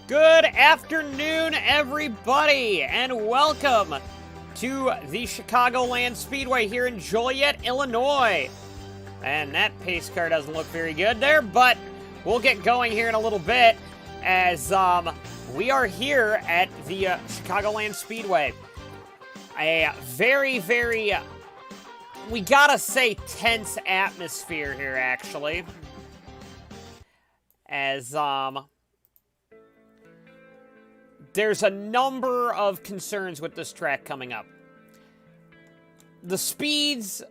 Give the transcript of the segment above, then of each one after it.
Good afternoon, everybody, and welcome to the Chicagoland Speedway here in Joliet, Illinois. And that pace car doesn't look very good there, but we'll get going here in a little bit as we are here at the Chicagoland Speedway. A very, we gotta say, tense atmosphere here, actually. As, there's a number of concerns with this track coming up. The speeds,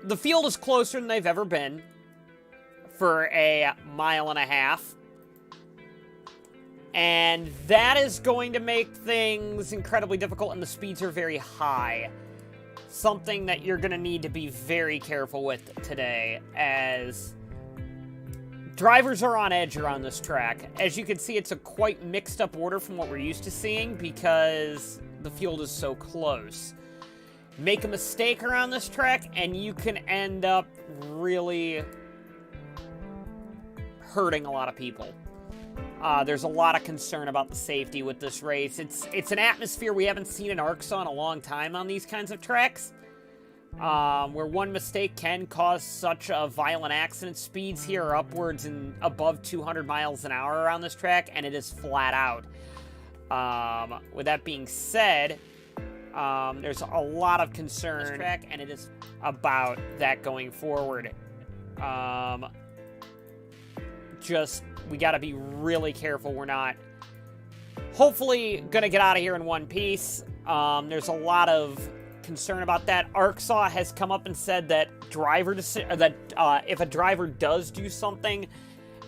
the field is closer than they've ever been for a mile and a half. And that is going to make things incredibly difficult, and the speeds are very high. Something that you're going to need to be very careful with today, as drivers are on edge around this track. As you can see, it's a quite mixed up order from what we're used to seeing because the field is so close. Make a mistake around this track and you can end up really hurting a lot of people. There's a lot of concern about the safety with this race. It's an atmosphere we haven't seen in ARCSOA in a long time on these kinds of tracks. Where one mistake can cause such a violent accident. Speeds here are upwards and above 200 miles an hour around this track, and it is flat out. With that being said, there's a lot of concern on this track, and it is about that going forward. We got to be really careful we're not, hopefully, going to get out of here in one piece. There's a lot of concern about that. ARCSOA has come up and said that if a driver does do something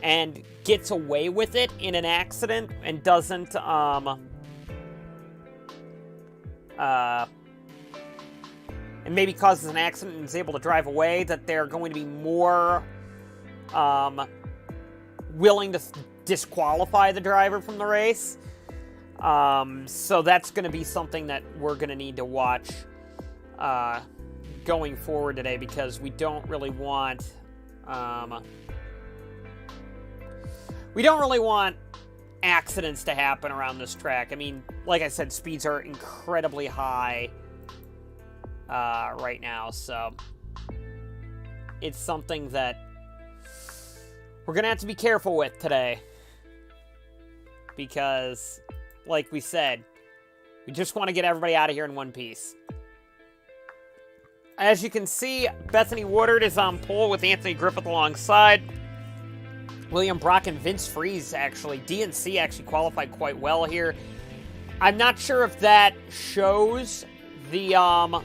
and gets away with it in an accident and doesn't and maybe causes an accident and is able to drive away, that they're going to be more willing to disqualify the driver from the race. So that's going to be something that we're going to need to watch going forward today, because we don't really want accidents to happen around this track. I mean, like I said, speeds are incredibly high right now, so it's something that we're gonna have to be careful with today, because, like we said, we just want to get everybody out of here in one piece. As you can see, Bethany Woodard is on pole with Anthony Griffith alongside. William Brock and Vince Freeze, actually. DNC actually qualified quite well here. I'm not sure if that shows the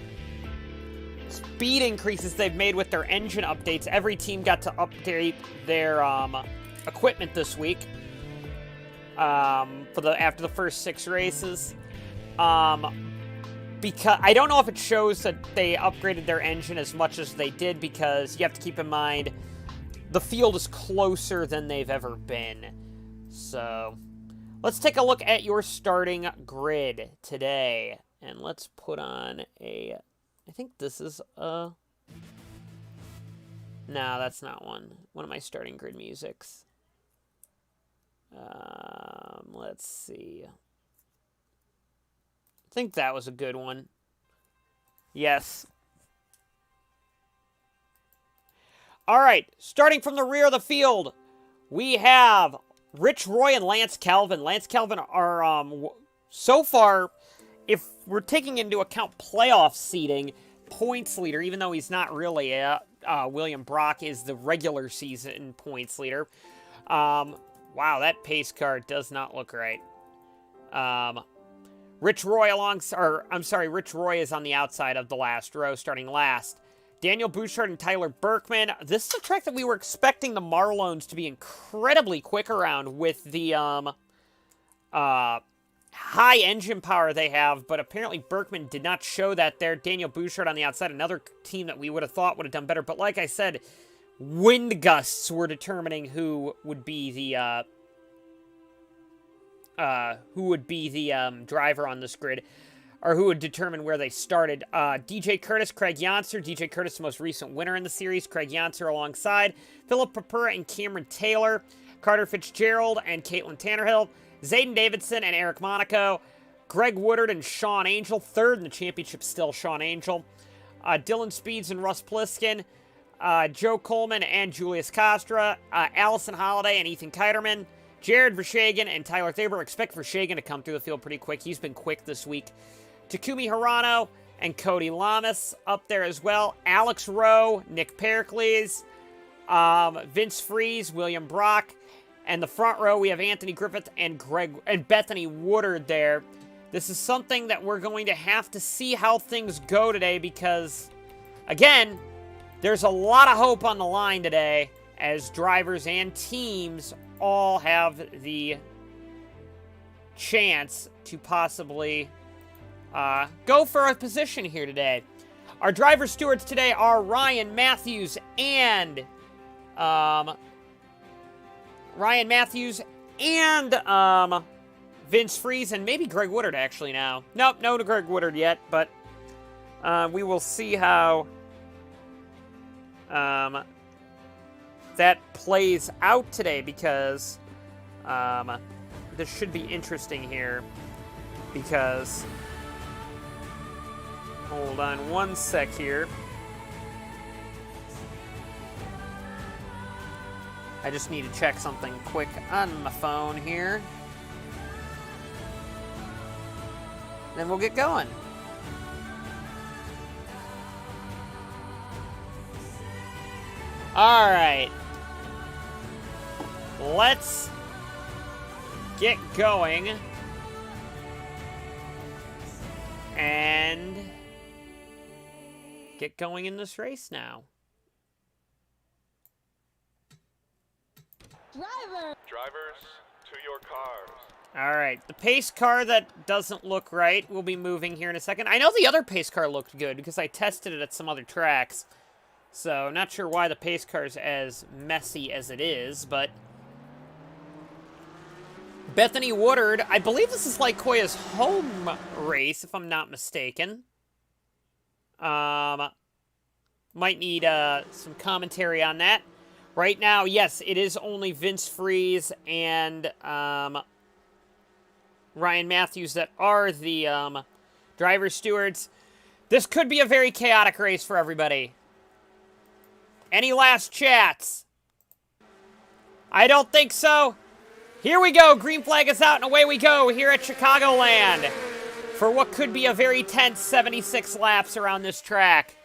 speed increases they've made with their engine updates. Every team got to update their equipment this week after the first 6 races. Because I don't know if it shows that they upgraded their engine as much as they did, because you have to keep in mind the field is closer than they've ever been. So let's take a look at your starting grid today, and let's put on I think this is no, that's not one of my starting grid musics. Let's see. I think that was a good one. Yes. All right, starting from the rear of the field, we have Rich Roy and Lance Calvin. Lance Calvin are, so far, if we're taking into account playoff seeding, points leader, even though he's not really William Brock is the regular season points leader. Wow, that pace car does not look right. Rich Roy Rich Roy is on the outside of the last row, starting last. Daniel Bouchard and Tyler Berkman. This is a track that we were expecting the Marlones to be incredibly quick around with the high engine power they have, but apparently Berkman did not show that there. Daniel Bouchard on the outside, another team that we would have thought would have done better. But like I said, wind gusts were determining who would be the driver on this grid, or who would determine where they started. DJ Curtis, Craig Yonser. DJ Curtis, the most recent winner in the series. Craig Yonser alongside Philip Papura and Cameron Taylor. Carter Fitzgerald and Caitlin Tannerhill. Zayden Davidson and Eric Monaco. Greg Woodard and Sean Angel. Third in the championship, still Sean Angel. Dylan Speeds and Russ Pliskin. Joe Coleman and Julius Costra. Allison Holiday and Ethan Kiterman. Jared Vershagen and Tyler Thaber. Expect Vershagen to come through the field pretty quick. He's been quick this week. Takumi Hirano and Cody Lamas up there as well. Alex Rowe, Nick Pericles, Vince Freeze, William Brock. And the front row, we have Anthony Griffith and Bethany Woodard there. This is something that we're going to have to see how things go today because, again, there's a lot of hope on the line today as drivers and teams all have the chance to possibly go for a position here today. Our driver stewards today are Ryan Matthews and Vince Freeze and maybe Greg Woodard actually now. Nope, no to Greg Woodard yet, but we will see how that plays out today because this should be interesting here because hold on one sec here. I just need to check something quick on my phone here. Then we'll get going. All right. Let's get going. And get going in this race now. Drivers, to your cars. All right, the pace car that doesn't look right will be moving here in a second. I know the other pace car looked good because I tested it at some other tracks. So, not sure why the pace car is as messy as it is, but Bethany Woodard, I believe this is Lycoya's home race, if I'm not mistaken. Might need some commentary on that. Right now, yes, it is only Vince Freeze and Ryan Matthews that are the driver stewards. This could be a very chaotic race for everybody. Any last chats? I don't think so. Here we go. Green flag is out and away we go here at Chicagoland for what could be a very tense 76 laps around this track.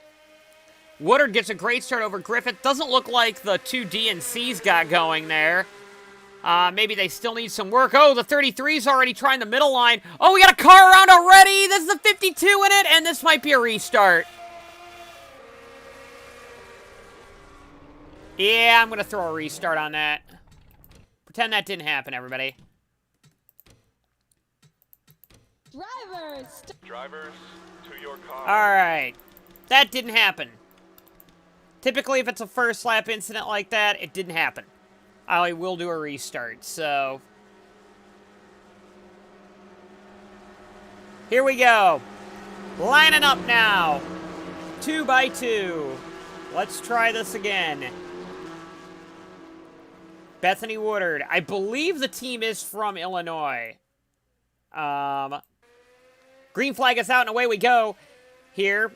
Woodard gets a great start over Griffith. Doesn't look like the two DNCs got going there. Maybe they still need some work. Oh, the 33's already trying the middle line. Oh, we got a car around already. This is the 52 in it, and this might be a restart. Yeah, I'm going to throw a restart on that. Pretend that didn't happen, everybody. Drivers, to your cars. All right. That didn't happen. Typically, if it's a first lap incident like that, it didn't happen. I will do a restart, so here we go. Lining up now. 2 by 2. Let's try this again. Bethany Woodard. I believe the team is from Illinois. Green flag is out and away we go here.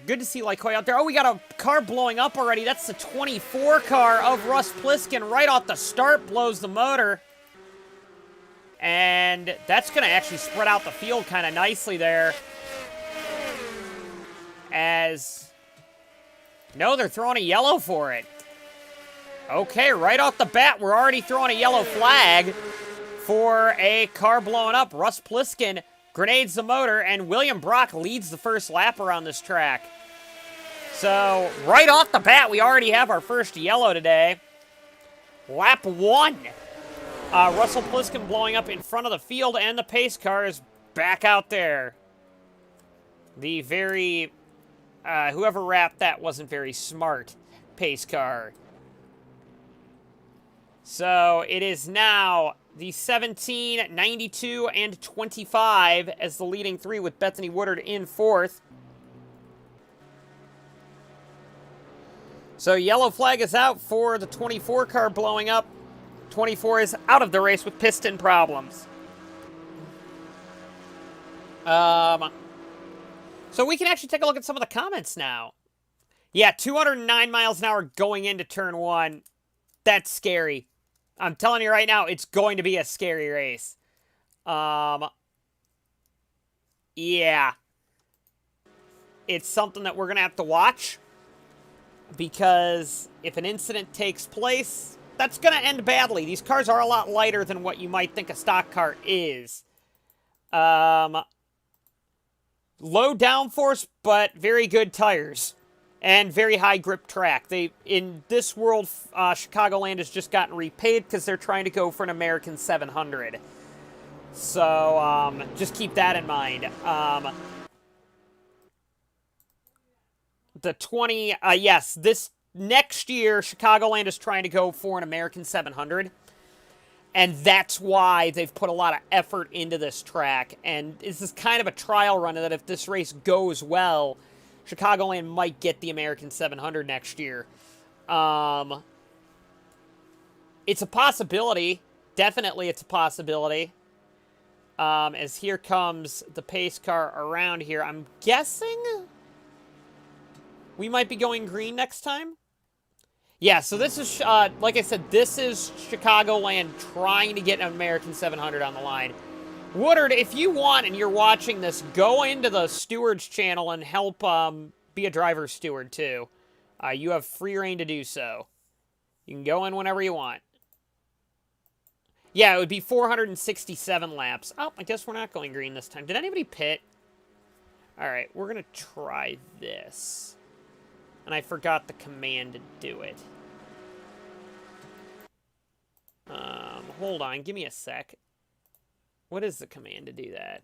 Good to see Lycoya out there. Oh, we got a car blowing up already. That's the 24 car of Russ Pliskin right off the start, blows the motor. And that's going to actually spread out the field kind of nicely there. As, no, they're throwing a yellow for it. Okay, right off the bat, we're already throwing a yellow flag for a car blowing up. Russ Pliskin grenades the motor, and William Brock leads the first lap around this track. So, right off the bat, we already have our first yellow today. Lap 1. Russell Pliskin blowing up in front of the field, and the pace car is back out there. The very, whoever wrapped that wasn't very smart pace car. So, it is now the 17, 92, and 25 as the leading three with Bethany Woodard in fourth. So yellow flag is out for the 24 car blowing up. 24 is out of the race with piston problems. So we can actually take a look at some of the comments now. Yeah, 209 miles an hour going into turn 1. That's scary. I'm telling you right now, it's going to be a scary race. Yeah. It's something that we're going to have to watch. Because if an incident takes place, that's going to end badly. These cars are a lot lighter than what you might think a stock car is. Low downforce, but very good tires. And very high grip track. In this world, Chicagoland has just gotten repaid because they're trying to go for an American 700. So, just keep that in mind. Yes, this next year, Chicagoland is trying to go for an American 700. And that's why they've put a lot of effort into this track. And this is kind of a trial run that if this race goes well, Chicagoland might get the American 700 next year. It's a possibility. Definitely it's a possibility. As here comes the pace car around here. I'm guessing we might be going green next time. Yeah, so this is, like I said, this is Chicagoland trying to get an American 700 on the line. Woodard, if you want and you're watching this, go into the stewards channel and help be a driver's steward too. You have free reign to do so. You can go in whenever you want. Yeah, it would be 467 laps. Oh, I guess we're not going green this time. Did anybody pit? Alright, we're going to try this. And I forgot the command to do it. Hold on, give me a sec. What is the command to do that?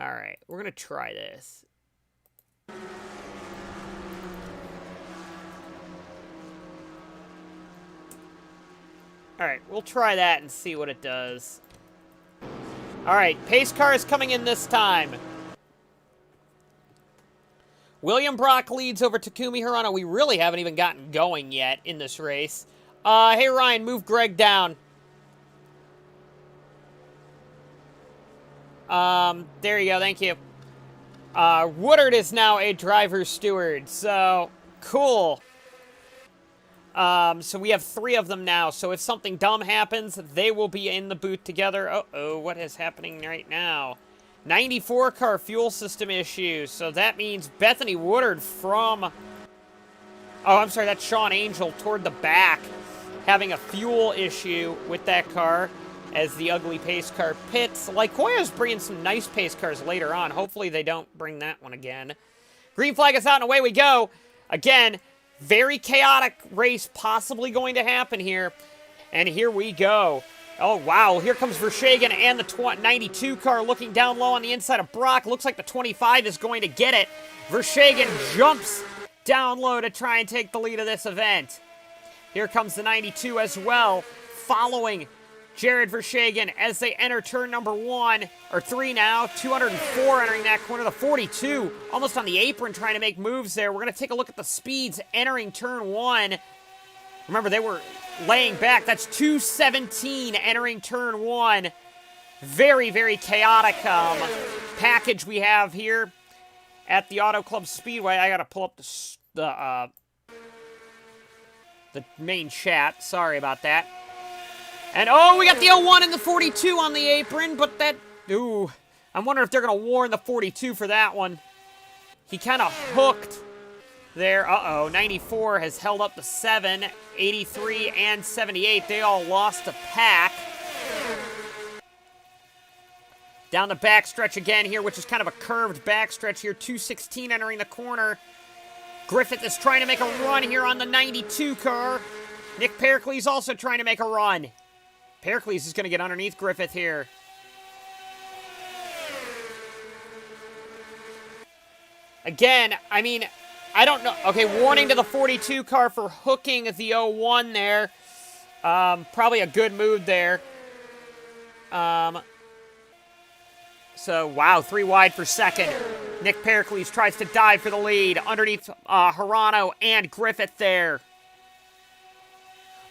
Alright, we're going to try this. Alright, we'll try that and see what it does. Alright, pace car is coming in this time. William Brock leads over Takumi Hirano. We really haven't even gotten going yet in this race. Hey, Ryan, move Greg down. There you go, thank you. Woodard is now a driver's steward, so cool. So we have 3 of them now, so if something dumb happens, they will be in the booth together. Uh-oh, what is happening right now? 94 car fuel system issues, so that means Bethany Woodard from... Oh, I'm sorry, that's Sean Angel toward the back, having a fuel issue with that car as the ugly pace car pits. Lycoya's bringing some nice pace cars later on. Hopefully they don't bring that one again. Green flag is out and away we go. Again, very chaotic race possibly going to happen here. And here we go. Oh, wow. Here comes Vershegen and the 92 car looking down low on the inside of Brock. Looks like the 25 is going to get it. Vershegen jumps down low to try and take the lead of this event. Here comes the 92 as well, following Jared Vershegen as they enter turn number 3 now. 204 entering that corner. The 42 almost on the apron trying to make moves there. We're going to take a look at the speeds entering turn 1. Remember, they were laying back. That's 217 entering turn 1. Very, very chaotic package we have here at the Auto Club Speedway. I got to pull up the main chat. Sorry about that. And, oh, we got the 01 and the 42 on the apron, but that... Ooh. I'm wondering if they're going to warn the 42 for that one. He kind of hooked there. Uh-oh. 94 has held up the 7. 83 and 78. They all lost a pack. Down the backstretch again here, which is kind of a curved backstretch here. 216 entering the corner. Griffith is trying to make a run here on the 92 car. Nick Pericles also trying to make a run. Pericles is going to get underneath Griffith here. Again, I mean, I don't know. Okay, warning to the 42 car for hooking the 01 there. Probably a good move there. So, wow, 3 wide for second. Nick Pericles tries to dive for the lead underneath Hirano and Griffith there.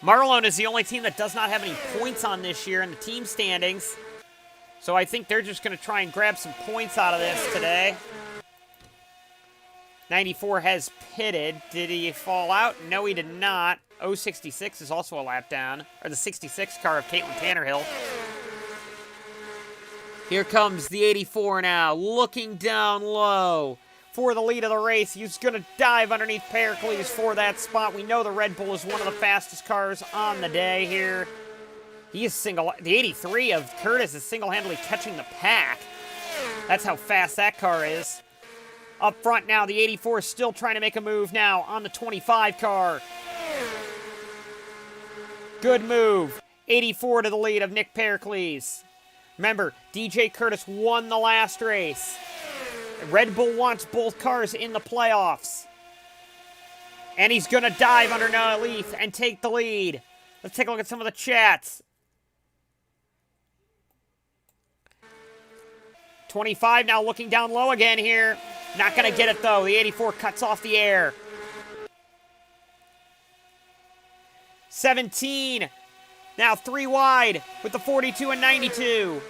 Marlon is the only team that does not have any points on this year in the team standings. So I think they're just going to try and grab some points out of this today. 94 has pitted. Did he fall out? No, he did not. 066 is also a lap down. Or the 66 car of Caitlin Tannerhill. Here comes the 84 now, looking down low for the lead of the race. He's going to dive underneath Pericles for that spot. We know the Red Bull is one of the fastest cars on the day here. He is the 83 of Curtis is single-handedly catching the pack. That's how fast that car is. Up front now, the 84 is still trying to make a move now on the 25 car. Good move. 84 to the lead of Nick Pericles. Remember, DJ Curtis won the last race. Red Bull wants both cars in the playoffs. And he's going to dive underneath and take the lead. Let's take a look at some of the chats. 25 now looking down low again here. Not going to get it, though. The 84 cuts off the air. 17. Now 3 wide with the 42 and 92.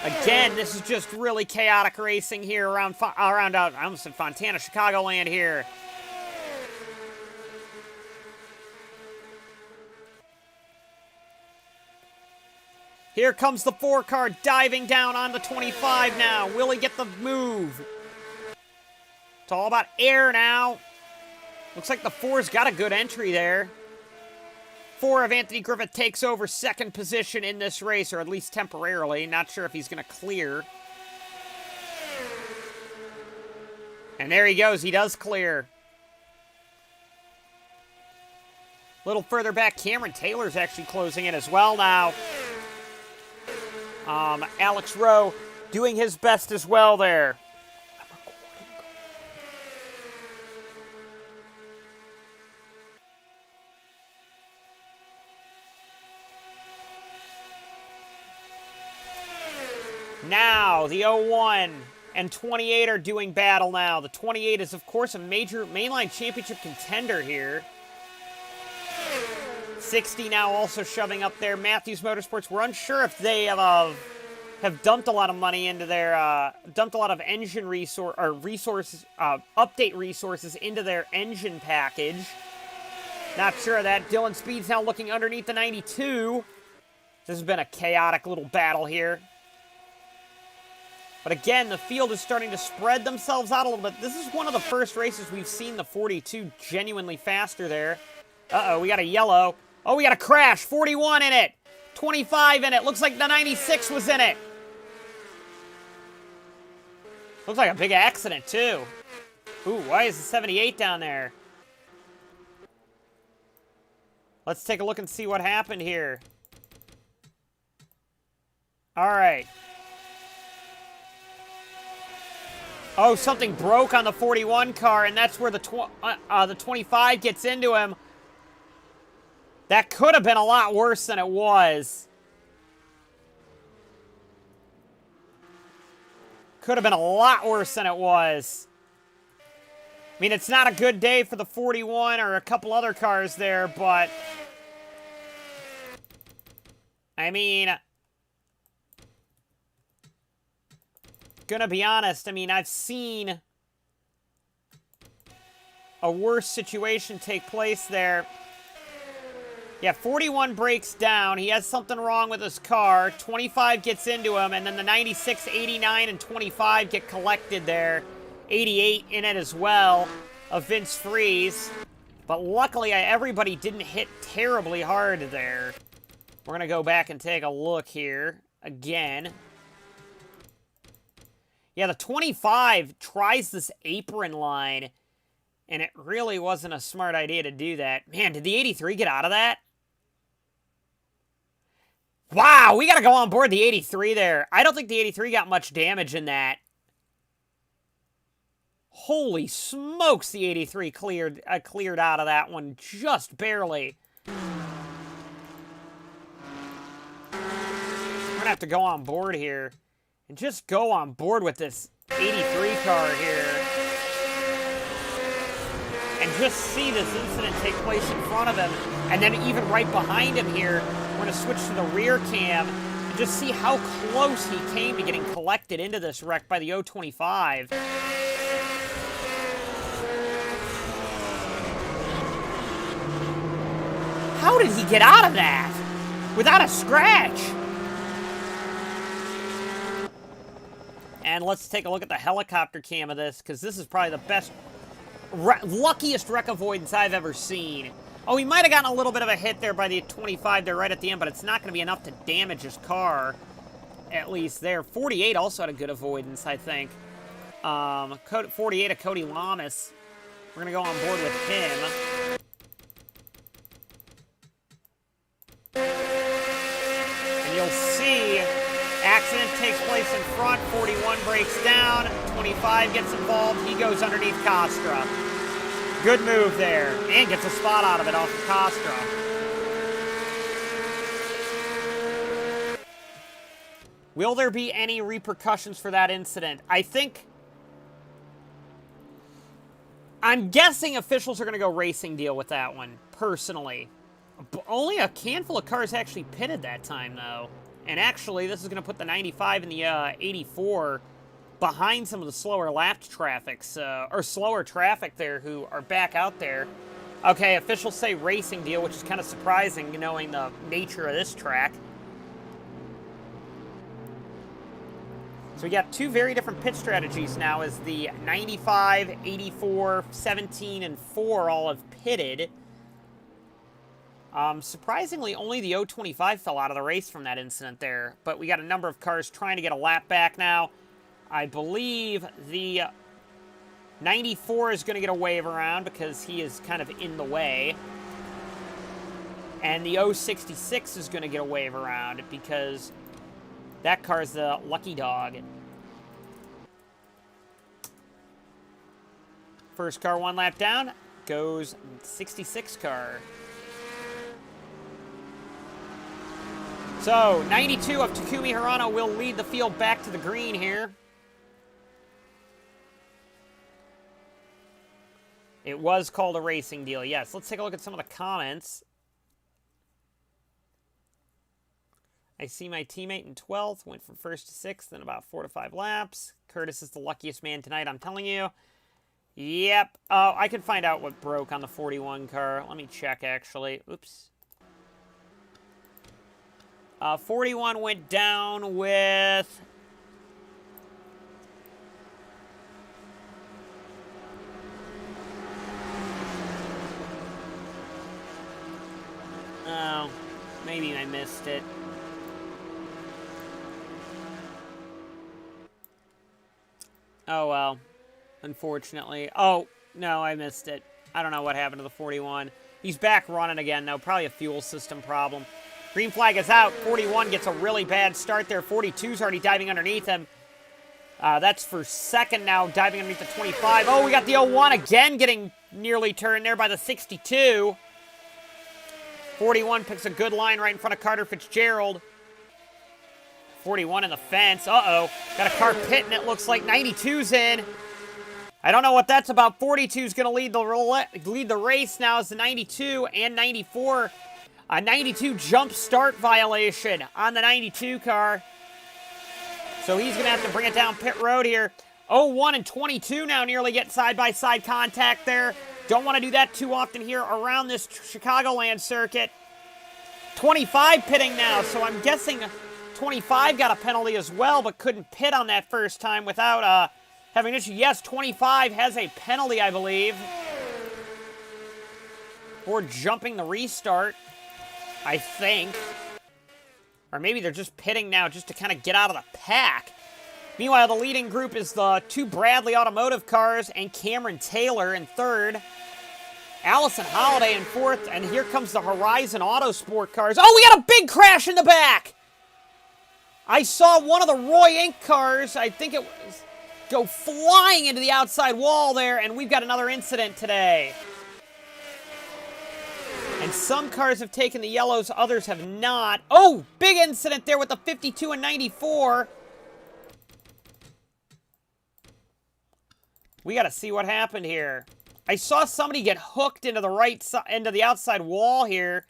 Again, this is just really chaotic racing here around I almost said Fontana, Chicagoland here. Here comes the 4 car diving down on the 25 now. Will he get the move? It's all about air now. Looks like the 4's got a good entry there. 4 of Anthony Griffith takes over second position in this race, or at least temporarily. Not sure if he's going to clear. And there he goes. He does clear. A little further back, Cameron Taylor's actually closing in as well now. Alex Rowe doing his best as well there. Now, the 01 and 28 are doing battle now. The 28 is, of course, a major mainline championship contender here. 60 now also shoving up there. Matthews Motorsports, we're unsure if they have dumped a lot of money into their, dumped a lot of engine resources, update resources into their engine package. Not sure of that. Dylan Speed's now looking underneath the 92. This has been a chaotic little battle here. But again, the field is starting to spread themselves out a little bit. This is one of the first races we've seen the 42 genuinely faster there. Uh-oh, we got a yellow. Oh, we got a crash. 41 in it. 25 in it. Looks like the 96 was in it. Looks like a big accident, too. Ooh, why is the 78 down there? Let's take a look and see what happened here. All right. Oh, something broke on the 41 car, and that's where the 25 gets into him. That could have been a lot worse than it was. Could have been a lot worse than it was. I mean, it's not a good day for the 41 or a couple other cars there, but... I mean... Gonna be honest, I mean, I've seen a worse situation take place there. Yeah, 41 breaks down. He has something wrong with his car. 25 gets into him, and then the 96, 89, and 25 get collected there. 88 in it as well of Vince Freeze. But luckily, everybody didn't hit terribly hard there. We're gonna go back and take a look here again. Yeah, the 25 tries this apron line, and it really wasn't a smart idea to do that. Man, did the 83 get out of that? Wow, we got to go on board the 83 there. I don't think the 83 got much damage in that. Holy smokes, the 83 cleared out of that one just barely. We're going to have to go on board here. And just go on board with this 83 car here. and just see this incident take place in front of him. And then even right behind him here, we're going to switch to the rear cam and just see how close he came to getting collected into this wreck by the 025. How did he get out of that without a scratch? And let's take a look at the helicopter cam of this, because this is probably the best, luckiest wreck avoidance I've ever seen. Oh, he might have gotten a little bit of a hit there by the 25 there right at the end, but it's not going to be enough to damage his car, at least there. 48 also had a good avoidance, I think. 48 of Cody Lamas. We're going to go on board with him. And you'll see, accident takes place in front, 41 breaks down, 25 gets involved, he goes underneath Costra. Good move there, and gets a spot out of it off of Costra. Will there be any repercussions for that incident? I'm guessing officials are going to go racing deal with that one, personally. Only a handful of cars actually pitted that time, though. And actually, this is going to put the 95 and the 84 behind some of the slower lapped traffic, or slower traffic there who are back out there. Okay, officials say racing deal, which is kind of surprising knowing the nature of this track. So we got two very different pit strategies now as the 95, 84, 17, and 4 all have pitted. Surprisingly, only the 025 fell out of the race from that incident there, but we got a number of cars trying to get a lap back now. I believe the 94 is going to get a wave around because he is kind of in the way. And the 066 is going to get a wave around because that car is the lucky dog. First car one lap down, goes 66 car. So, 92 of Takumi Hirano will lead the field back to the green here. It was called a racing deal, yes. Let's take a look at some of the comments. I see my teammate in 12th, went from 1st to 6th in about 4 to 5 laps. Curtis is the luckiest man tonight, I'm telling you. Yep. Oh, I could find out what broke on the 41 car. Let me check, actually. Oops. 41 went down with... Oh, maybe I missed it. Oh, well. Unfortunately. Oh, no, I missed it. I don't know what happened to the 41. He's back running again, though. Probably a fuel system problem. Green flag is out. 41 gets a really bad start there. 42's already diving underneath him. That's for second now, diving underneath the 25. Oh, we got the 01 again getting nearly turned there by the 62. 41 picks a good line right in front of Carter Fitzgerald. 41 in the fence. Uh-oh. Got a car pitting. It looks like 92's in. I don't know what that's about. 42's going to lead the race now as the 92 and 94. A 92 jump start violation on the 92 car. So he's going to have to bring it down pit road here. 01 and 22 now nearly get side-by-side contact there. Don't want to do that too often here around this Chicagoland circuit. 25 pitting now, so I'm guessing 25 got a penalty as well, but couldn't pit on that first time without having an issue. Yes, 25 has a penalty, I believe, for jumping the restart, I think. Or maybe they're just pitting now just to kind of get out of the pack. Meanwhile, the leading group is the two Bradley Automotive cars and Cameron Taylor in third. Allison Holiday in fourth, and here comes the Horizon Autosport cars. Oh, we got a big crash in the back! I saw one of the Roy Inc. cars, I think it was, go flying into the outside wall there, and we've got another incident today. And some cars have taken the yellows, others have not. Oh, big incident there with the 52 and 94. We got to see what happened here. I saw somebody get hooked into the right side, into the outside wall here.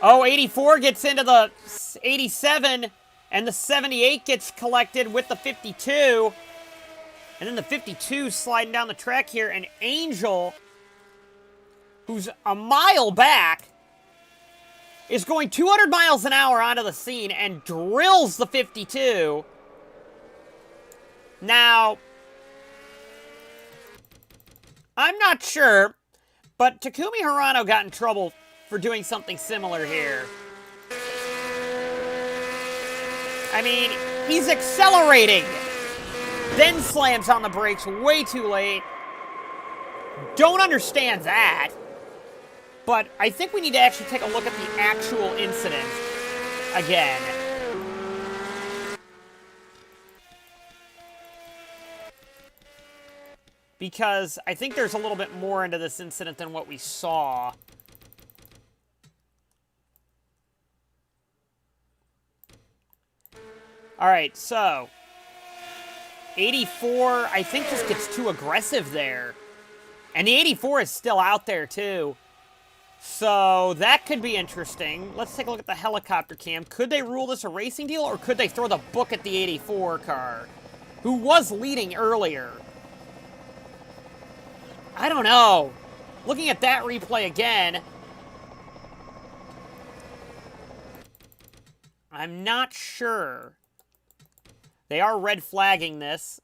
Oh, 84 gets into the 87, and the 78 gets collected with the 52. And then the 52 sliding down the track here, and Angel, who's a mile back, is going 200 miles an hour onto the scene and drills the 52. Now, I'm not sure, but Takumi Hirano got in trouble for doing something similar here. I mean, he's accelerating, then slams on the brakes way too late. Don't understand that. But I think we need to actually take a look at the actual incident again. Because I think there's a little bit more into this incident than what we saw. Alright, so 84, I think, just gets too aggressive there. And the 84 is still out there, too. So that could be interesting. Let's take a look at the helicopter cam. Could they rule this a racing deal, or could they throw the book at the 84 car, who was leading earlier? I don't know. Looking at that replay again, I'm not sure. They are red flagging this.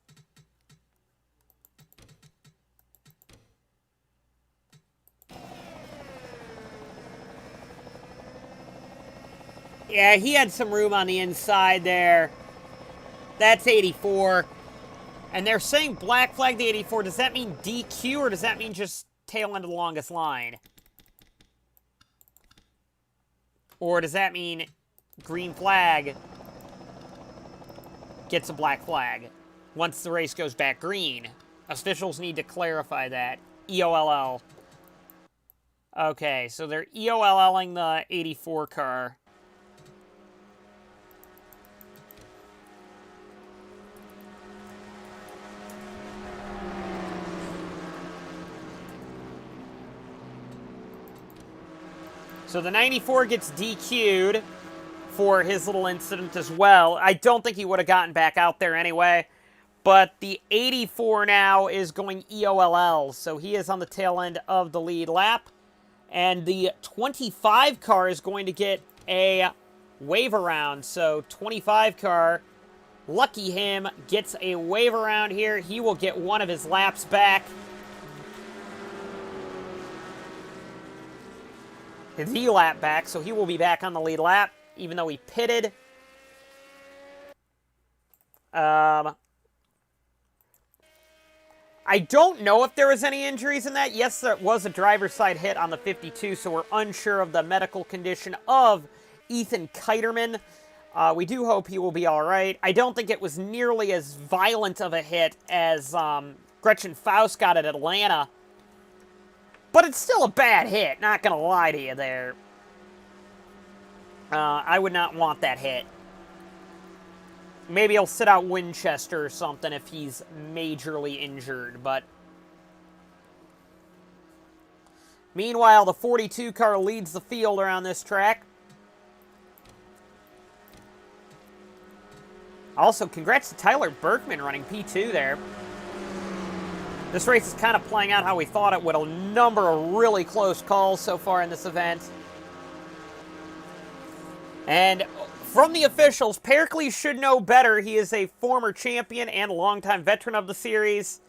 Yeah, he had some room on the inside there. That's 84. And they're saying black flag the 84. Does that mean DQ, or does that mean just tail end of the longest line? Or does that mean green flag gets a black flag once the race goes back green? Officials need to clarify that. EOLL. Okay, so they're EOLLing the 84 car. So the 94 gets DQ'd for his little incident as well. I don't think he would have gotten back out there anyway. But the 84 now is going EOLL, so he is on the tail end of the lead lap. And the 25 car is going to get a wave around. So 25 car, lucky him, gets a wave around here. He will get one of his laps back. The lap back, so he will be back on the lead lap, even though he pitted. I don't know if there was any injuries in that. Yes, there was a driver's side hit on the 52, so we're unsure of the medical condition of Ethan Kiterman. We do hope he will be all right. I don't think it was nearly as violent of a hit as Gretchen Faust got at Atlanta. But it's still a bad hit, not going to lie to you there. I would not want that hit. Maybe he'll sit out Winchester or something if he's majorly injured, but... Meanwhile, the 42 car leads the field around this track. Also, congrats to Tyler Berkman running P2 there. This race is kind of playing out how we thought it would. A number of really close calls so far in this event. And from the officials, Pericles should know better. He is a former champion and longtime veteran of the series.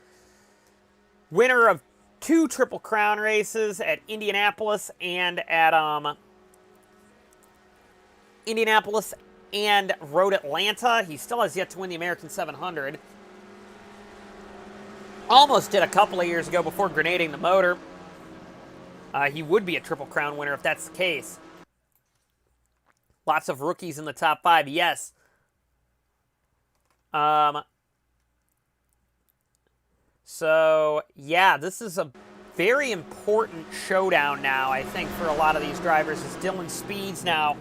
Winner of 2 Triple Crown races at Indianapolis and at Indianapolis and Road Atlanta. He still has yet to win the American 700. Almost did a couple of years ago before grenading the motor. He would be a Triple Crown winner if that's the case. Lots of rookies in the top 5, yes. So, yeah, this is a very important showdown now, I think, for a lot of these drivers, as Dylan Speed's now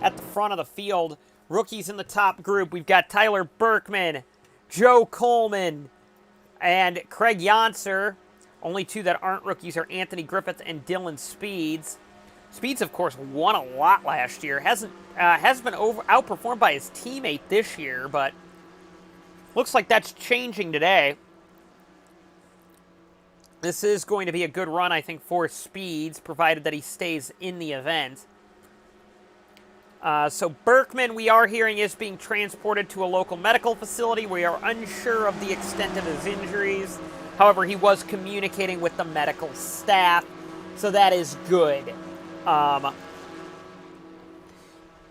at the front of the field Rookies in the top group, we've got Tyler Berkman, Joe Coleman, and Craig Yonser. Only two that aren't rookies are Anthony Griffith and Dylan Speeds. Speeds, of course, won a lot last year. Has been outperformed by his teammate this year, but looks like that's changing today. This is going to be a good run, I think, for Speeds, provided that he stays in the event. So Berkman, we are hearing, is being transported to a local medical facility. We are unsure of the extent of his injuries. However, he was communicating with the medical staff, so that is good.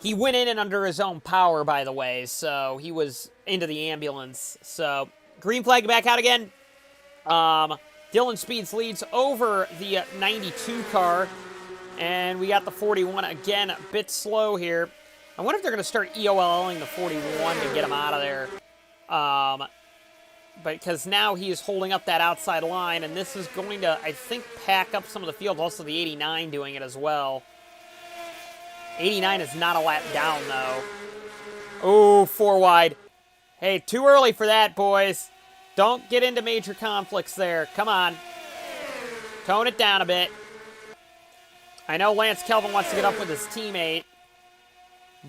He went in and under his own power, by the way, so he was into the ambulance. So, green flag back out again. Dylan Speeds leads over the 92 car, and we got the 41 again, a bit slow here. I wonder if they're going to start EOLing the 41 to get him out of there. But because now he is holding up that outside line, and this is going to, I think, pack up some of the field. Also, the 89 doing it as well. 89 is not a lap down, though. Oh, 4 wide. Hey, too early for that, boys. Don't get into major conflicts there. Come on. Tone it down a bit. I know Lance Kelvin wants to get up with his teammate,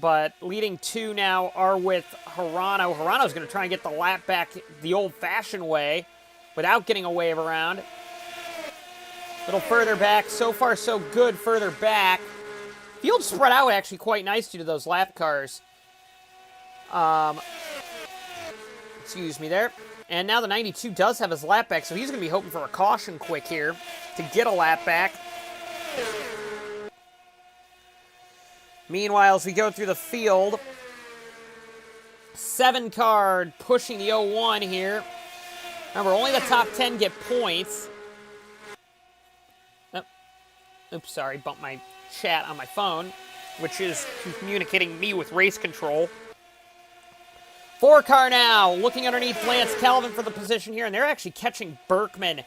but leading two now are with Hirano. Hirano's going to try and get the lap back the old-fashioned way without getting a wave around. A little further back. So far, so good further back. Field spread out actually quite nice due to those lap cars. Excuse me there. And now the 92 does have his lap back, so he's going to be hoping for a caution quick here to get a lap back. Meanwhile, as we go through the field, 7 car pushing the 01 here. Remember, only the top 10 get points. Oh. Oops, sorry, bumped my chat on my phone, which is communicating me with race control. 4 car now, looking underneath Lance Calvin for the position here, and they're actually catching Berkman.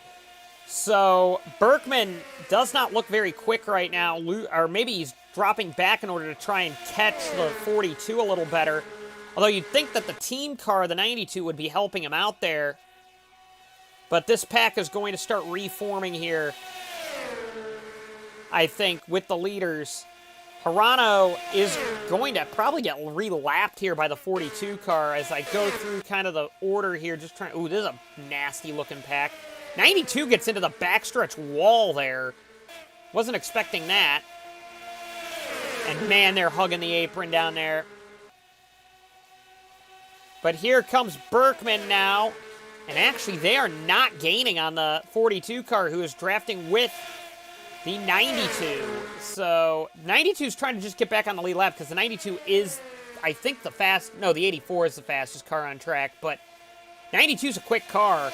So Berkman does not look very quick right now, or maybe he's dropping back in order to try and catch the 42 a little better. Although you'd think that the team car, the 92, would be helping him out there. But this pack is going to start reforming here, I think, with the leaders. Hirano is going to probably get re-lapped here by the 42 car as I go through kind of the order here. Just trying. Ooh, this is a nasty-looking pack. 92 gets into the backstretch wall there. Wasn't expecting that. And man, they're hugging the apron down there. But here comes Berkman now. And actually, they are not gaining on the 42 car, who is drafting with the 92. So 92 is trying to just get back on the lead lap because the 92 is, I think, the the 84 is the fastest car on track, but 92 is a quick car.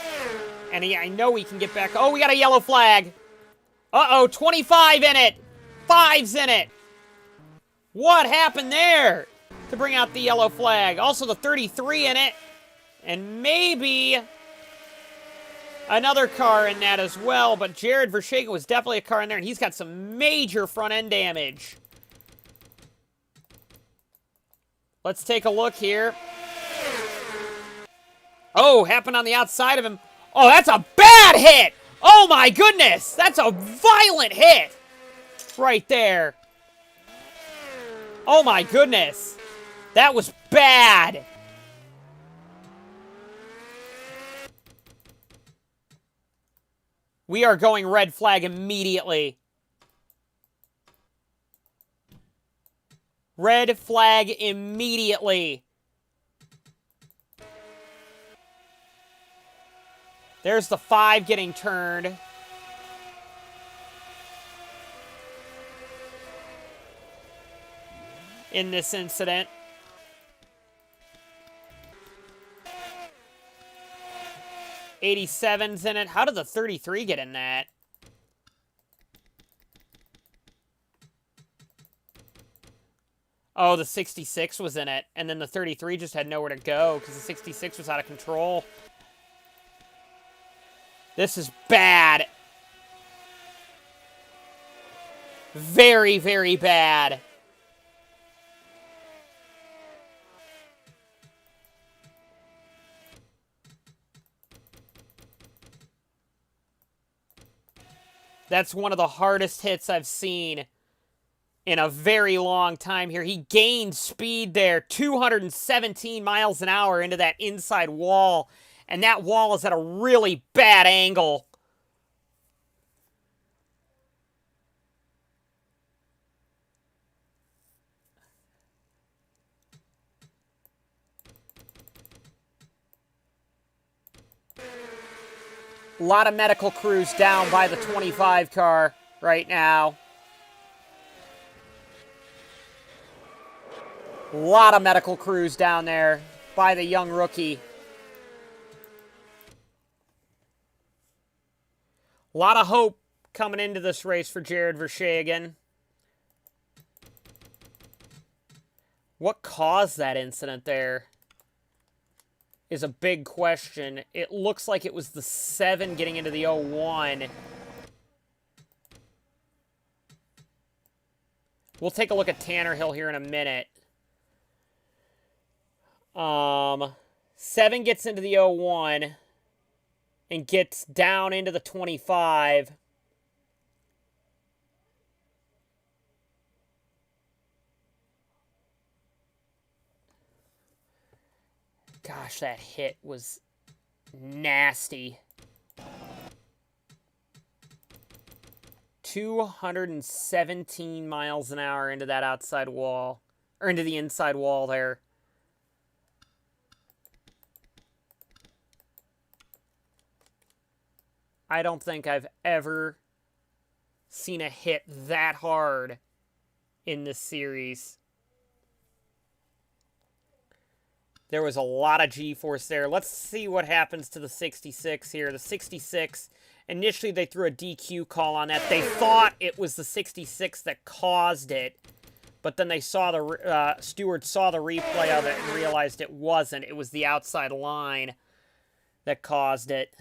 And I know he can get back. Oh, we got a yellow flag. Uh-oh, 25 in it. 5's in it. What happened there to bring out the yellow flag? Also the 33 in it. And maybe another car in that as well, but Jared Vershegen was definitely a car in there, and he's got some major front-end damage. Let's take a look here. Oh, happened on the outside of him. Oh, that's a bad hit! Oh my goodness! That's a violent hit! Right there. Oh my goodness. That was bad. We are going red flag immediately. Red flag immediately. There's the 5 getting turned. In this incident. '87's in it. How did the 33 get in that? Oh, the 66 was in it. And then the 33 just had nowhere to go because the 66 was out of control. This is bad. Very, very bad. That's one of the hardest hits I've seen in a very long time here. He gained speed there, 217 miles an hour into that inside wall. And that wall is at a really bad angle. A lot of medical crews down by the 25 car right now. A lot of medical crews down there by the young rookie. A lot of hope coming into this race for Jared Vershegen. What caused that incident there is a big question. It looks like it was the 7 getting into the 01. We'll take a look at Tanner Hill here in a minute. 7 gets into the 01 and gets down into the 25. Gosh, that hit was nasty. 217 miles an hour into that outside wall, or into the inside wall there. I don't think I've ever seen a hit that hard in this series. There was a lot of G-force there. Let's see what happens to the 66 here. The 66, initially they threw a DQ call on that. They thought it was the 66 that caused it, but then they saw the steward saw the replay of it and realized it wasn't. It was the outside line that caused it.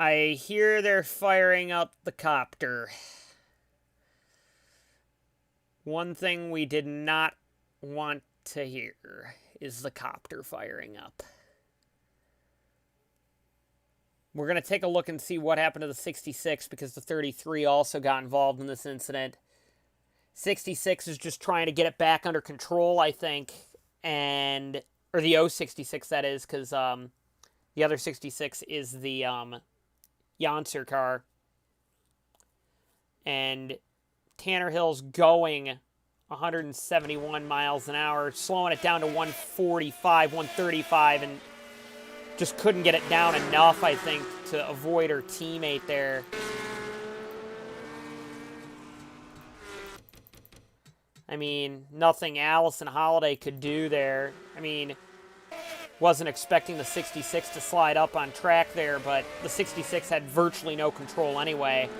I hear they're firing up the copter. One thing we did not want to hear is the copter firing up. We're going to take a look and see what happened to the 66 because the 33 also got involved in this incident. 66 is just trying to get it back under control, I think. Or the 066, that is, because the other 66 is the Janser car. And Tanner Hill's going 171 miles an hour, slowing it down to 145, 135, and just couldn't get it down enough, I think, to avoid her teammate there. I mean, nothing Allison Holiday could do there. I mean, wasn't expecting the 66 to slide up on track there, but the 66 had virtually no control anyway.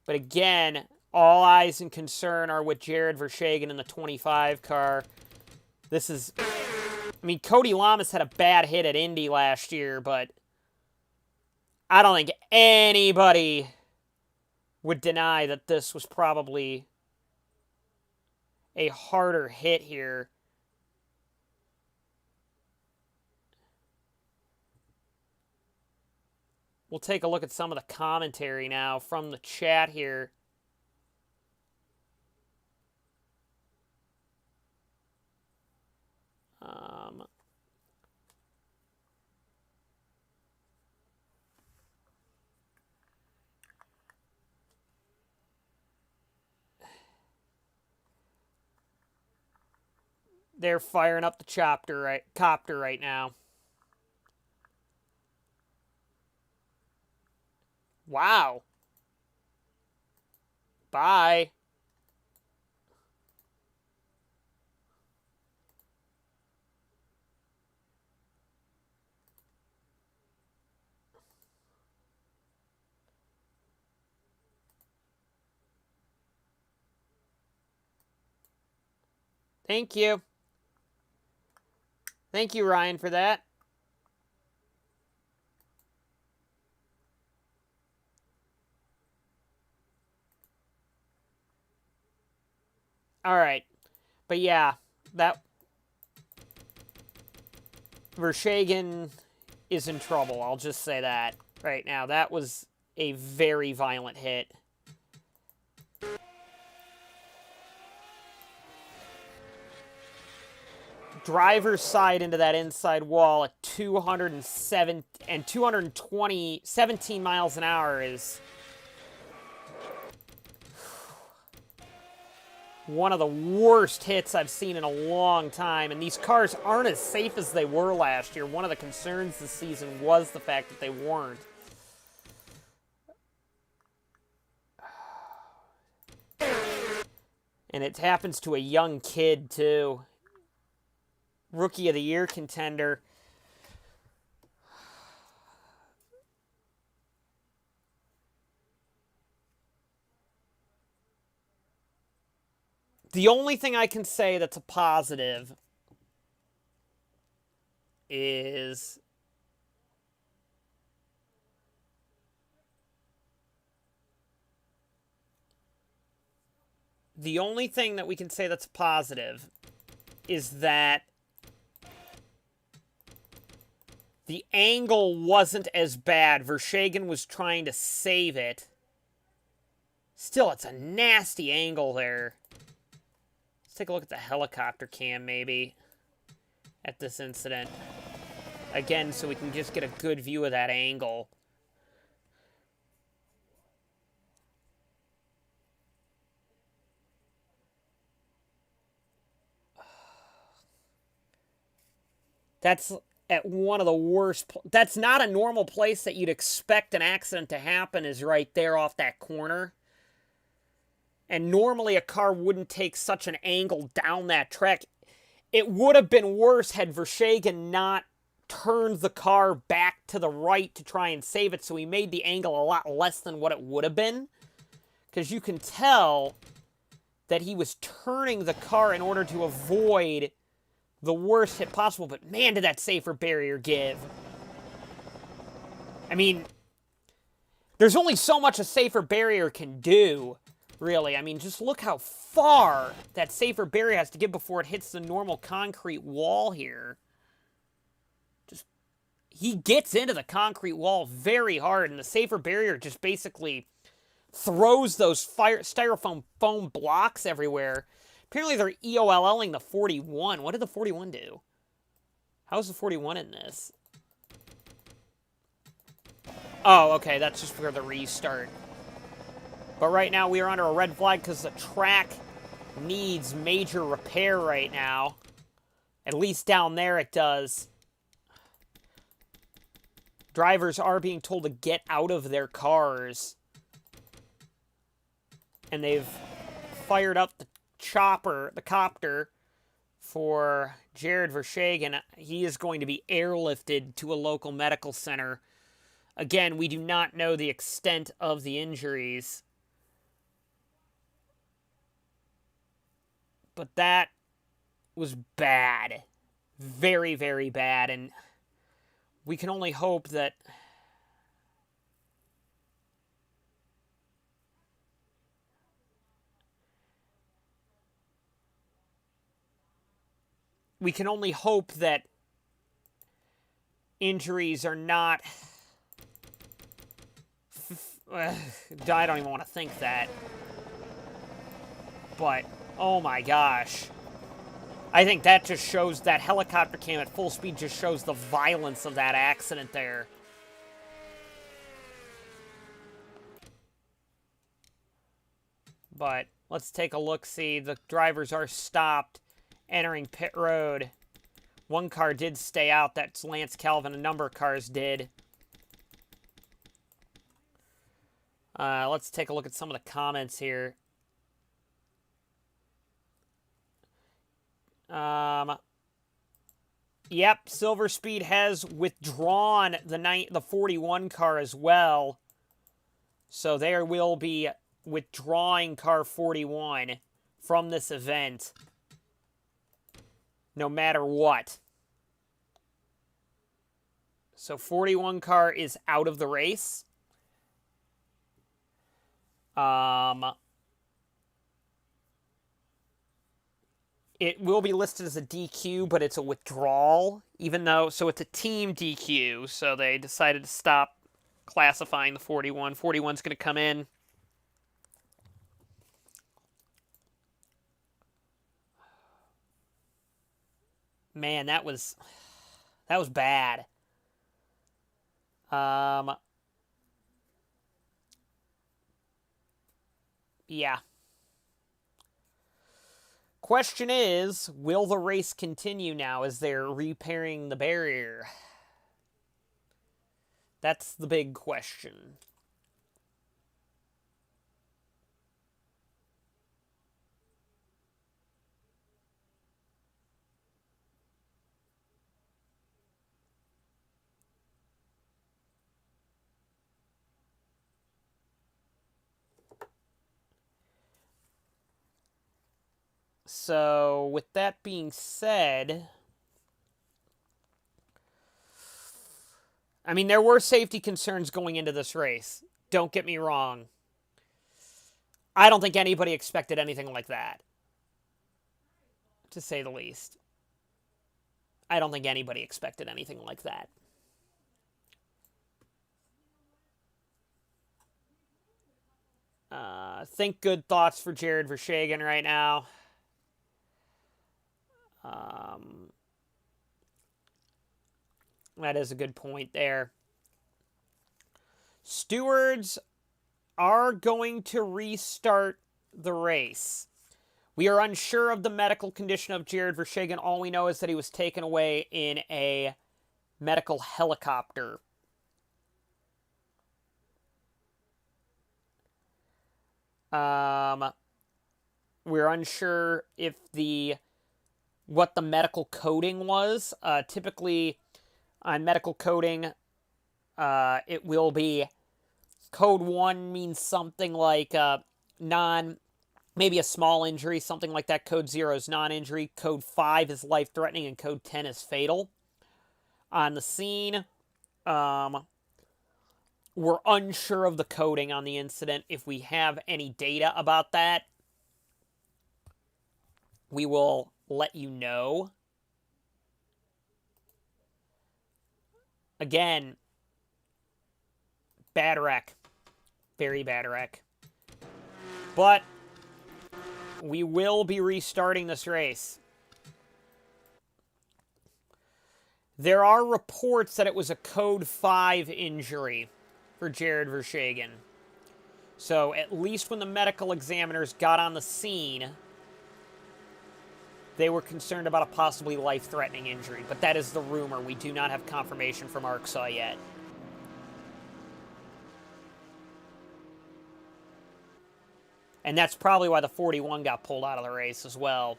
But again, all eyes and concern are with Jared Vershegen in the 25 car. This is... I mean, Cody Lamas had a bad hit at Indy last year, but I don't think anybody would deny that this was probably a harder hit here. We'll take a look at some of the commentary now from the chat here. They're firing up the copter right now. Wow. Bye. Thank you. Thank you, Ryan, for that. All right. But yeah, that Verstegen is in trouble. I'll just say that right now. That was a very violent hit. Driver's side into that inside wall at 207 and 220, 17 miles an hour is one of the worst hits I've seen in a long time. And these cars aren't as safe as they were last year. One of the concerns this season was the fact that they weren't. And it happens to a young kid, too. Rookie of the Year contender. The only thing I can say that's a positive is the only thing that we can say that's positive is that the angle wasn't as bad. Verstegen was trying to save it. Still, it's a nasty angle there. Let's take a look at the helicopter cam, maybe, at this incident. Again, so we can just get a good view of that angle. That's at one of the worst... That's not a normal place that you'd expect an accident to happen, is right there off that corner. And normally a car wouldn't take such an angle down that track. It would have been worse had Verstegen not turned the car back to the right to try and save it, so he made the angle a lot less than what it would have been. Because you can tell that he was turning the car in order to avoid the worst hit possible, but man, did that safer barrier give. I mean, there's only so much a safer barrier can do, really. I mean, just look how far that safer barrier has to give before it hits the normal concrete wall here. Just, he gets into the concrete wall very hard, and the safer barrier just basically throws those styrofoam foam blocks everywhere. Apparently they're EOLLing the 41. What did the 41 do? How's the 41 in this? Oh, okay, that's just for the restart. But right now we are under a red flag because the track needs major repair right now. At least down there it does. Drivers are being told to get out of their cars. And they've fired up the copter for Jared Verstegen. He is going to be airlifted to a local medical center. Again, we do not know the extent of the injuries. But that was bad. Very, very bad. And we can only hope that injuries are not... I don't even want to think that. But, oh my gosh. I think that just shows, that helicopter cam at full speed just shows the violence of that accident there. But, let's take a look-see. The drivers are stopped, entering pit road. One car did stay out. That's Lance Calvin. A number of cars did. Let's take a look at some of the comments here. Yep, Silver Speed has withdrawn the 41 car as well. So there will be withdrawing car 41 from this event. No matter what. So 41 car is out of the race. it will be listed as a DQ, but it's a withdrawal, even though, so it's a team DQ, so they decided to stop classifying the 41. 41's going to come in. Man, that was bad. Yeah. Question is, will the race continue now as they're repairing the barrier? That's the big question. So, with that being said, I mean, there were safety concerns going into this race. Don't get me wrong. I don't think anybody expected anything like that, to say the least. I don't think anybody expected anything like that. Think good thoughts for Jared Vershegen right now. That is a good point there. Stewards are going to restart the race. We are unsure of the medical condition of Jared Vershegen. All we know is that he was taken away in a medical helicopter. We're unsure if what the medical coding was. Typically, on medical coding, it will be code 1 means something like maybe a small injury, something like that. Code 0 is non-injury. Code 5 is life-threatening, and code 10 is fatal. On the scene, we're unsure of the coding on the incident. If we have any data about that, we will let you know. Again, bad wreck. Very bad wreck. But we will be restarting this race. There are reports that it was a code 5 injury for Jared Vershegen. So at least when the medical examiners got on the scene, they were concerned about a possibly life-threatening injury. But that is the rumor. We do not have confirmation from ARCSOA yet. And that's probably why the 41 got pulled out of the race as well.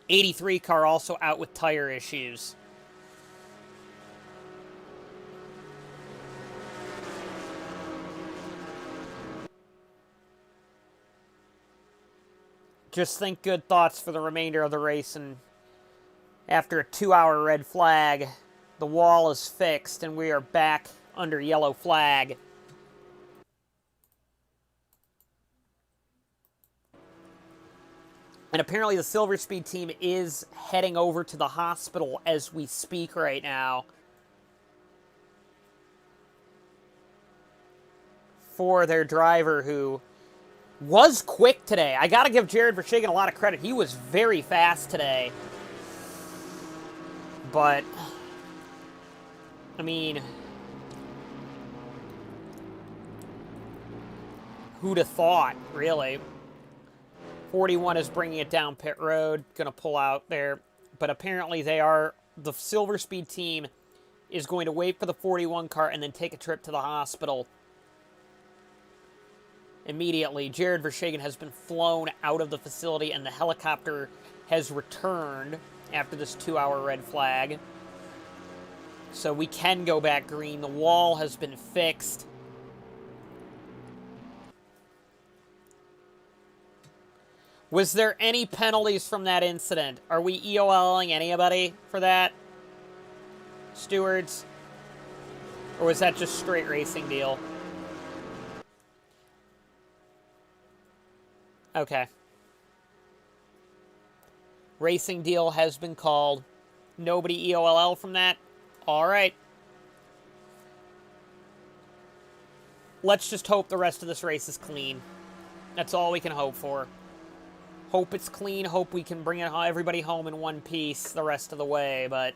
83 car also out with tire issues. Just think good thoughts for the remainder of the race, and after a 2-hour red flag, the wall is fixed and we are back under yellow flag. And apparently the Silver Speed team is heading over to the hospital as we speak right now for their driver, who was quick today. I got to give Jared Vershegen a lot of credit. He was very fast today. But, I mean, who'd have thought, really? 41 is bringing it down pit road, going to pull out there. But apparently the Silver Speed team is going to wait for the 41 car and then take a trip to the hospital immediately. Jared Vershegen has been flown out of the facility and the helicopter has returned after this 2-hour red flag. So we can go back green. The wall has been fixed. Was there any penalties from that incident? Are we EOLing anybody for that? Stewards? Or was that just straight racing deal? Okay. Racing deal has been called. Nobody EOLL from that. All right. Let's just hope the rest of this race is clean. That's all we can hope for. Hope it's clean. Hope we can bring everybody home in one piece the rest of the way. But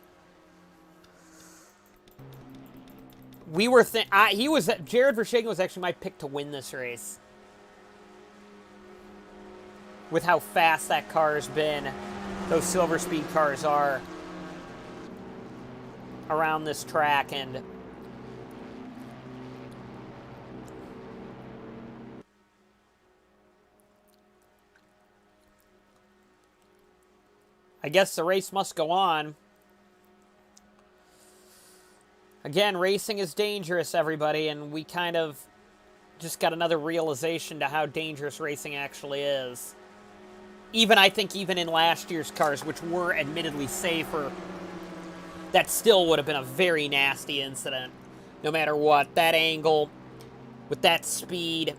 we were Jared Verstegen was actually my pick to win this race. With how fast that car's been, those Silver Speed cars are around this track, and I guess the race must go on. Again, racing is dangerous, everybody, and we kind of just got another realization to how dangerous racing actually is. I think even in last year's cars, which were admittedly safer, that still would have been a very nasty incident. No matter what, that angle, with that speed.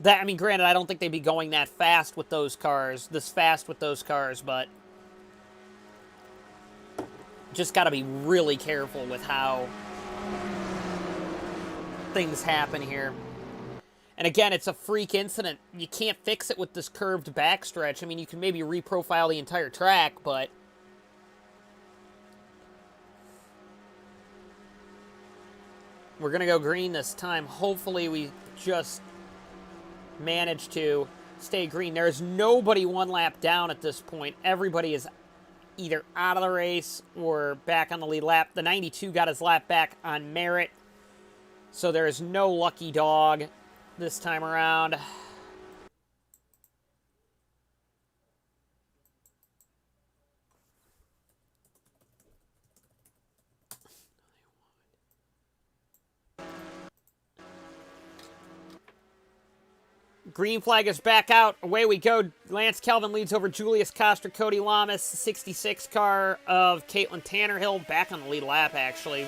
I mean, granted, I don't think they'd be going that fast with those cars, but just got to be really careful with how things happen here. And again, it's a freak incident. You can't fix it with this curved backstretch. I mean, you can maybe reprofile the entire track, but we're going to go green this time. Hopefully we just manage to stay green. There's nobody one lap down at this point. Everybody is either out of the race or back on the lead lap. The 92 got his lap back on merit, so there is no lucky dog this time around. Green flag is back out. Away we go. Lance Kelvin leads over Julius Koster, Cody Lamas, 66 car of Caitlin Tannerhill, back on the lead lap, actually.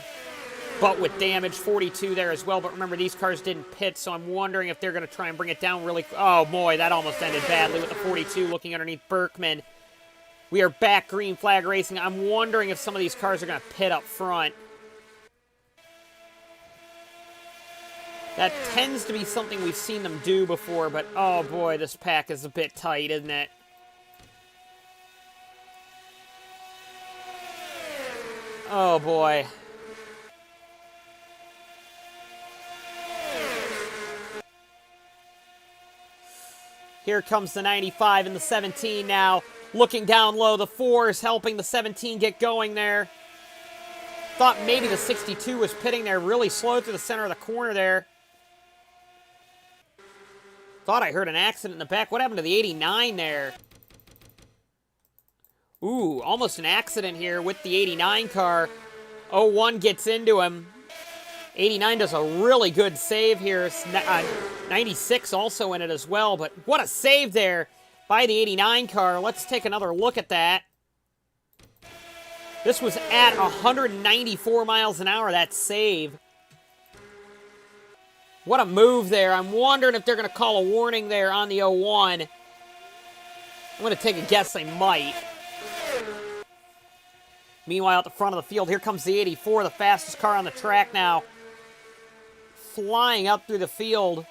But with damage, 42 there as well. But remember, these cars didn't pit, so I'm wondering if they're going to try and bring it down really... Oh, boy, that almost ended badly with the 42 looking underneath Berkman. We are back green flag racing. I'm wondering if some of these cars are going to pit up front. That tends to be something we've seen them do before, but oh boy, this pack is a bit tight, isn't it? Oh boy. Here comes the 95 and the 17 now. Looking down low, the 4s helping the 17 get going there. Thought maybe the 62 was pitting there really slow through the center of the corner there. Thought I heard an accident in the back. What happened to the 89 there? Ooh, almost an accident here with the 89 car. 01 gets into him. 89 does a really good save here. 96 also in it as well, but what a save there by the 89 car. Let's take another look at that. This was at 194 miles an hour, that save. What a move there. I'm wondering if they're going to call a warning there on the 01. I'm going to take a guess they might. Meanwhile, at the front of the field, here comes the 84, the fastest car on the track now. Flying up through the field.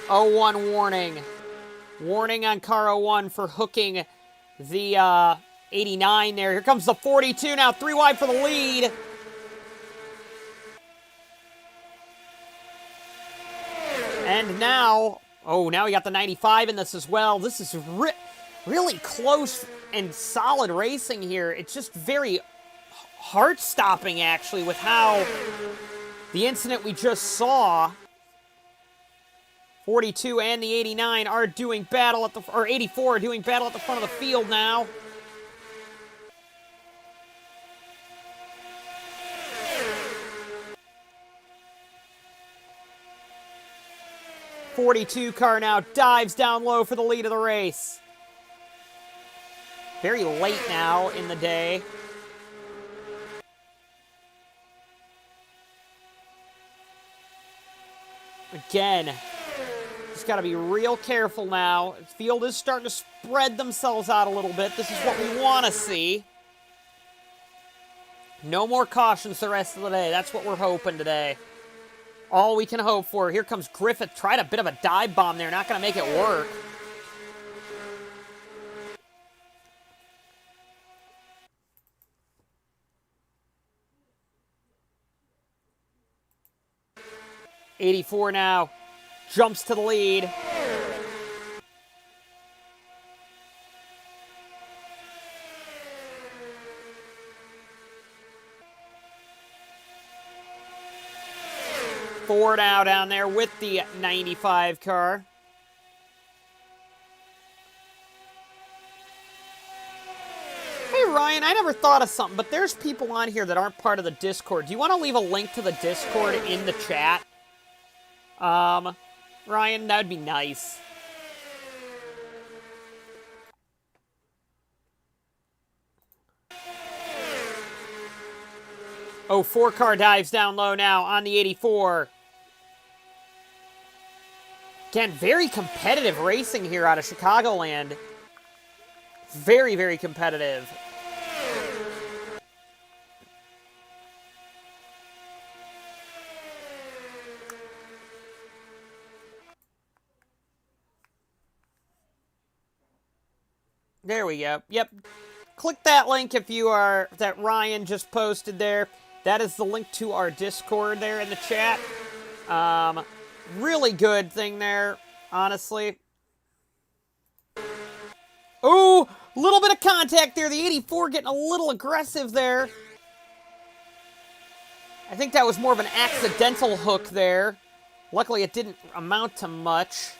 01 warning. Warning on car 01 for hooking the 89 there. Here comes the 42 now, 3 wide for the lead. And now, now we got the 95 in this as well. This is really close and solid racing here. It's just very heart-stopping, actually, with how the incident we just saw, 42 and the 89 are doing battle at the, or 84 are doing battle at the front of the field now. .42 car now dives down low for the lead of the race. Very late now in the day. Again, Just got to be real careful now. The field is starting to spread themselves out a little bit. This is what we want to see. No more cautions the rest of the day. That's what we're hoping today. All we can hope for. Here comes Griffith. Tried a bit of a dive bomb there. Not going to make it work. '84 now. Jumps to the lead. Four now down there with the 95 car. Hey Ryan, I never thought of something, but there's people on here that aren't part of the Discord. Do you want to leave a link to the Discord in the chat? Ryan, that would be nice. Oh, 4-car dives down low now on the 84. Again, very competitive racing here out of Chicagoland. Very, very competitive. There we go. Yep. Click that link if you are, that Ryan just posted there. That is the link to our Discord there in the chat. Really good thing there, honestly. Oh, a little bit of contact there. The 84 getting a little aggressive there. I think that was more of an accidental hook there. Luckily, it didn't amount to much.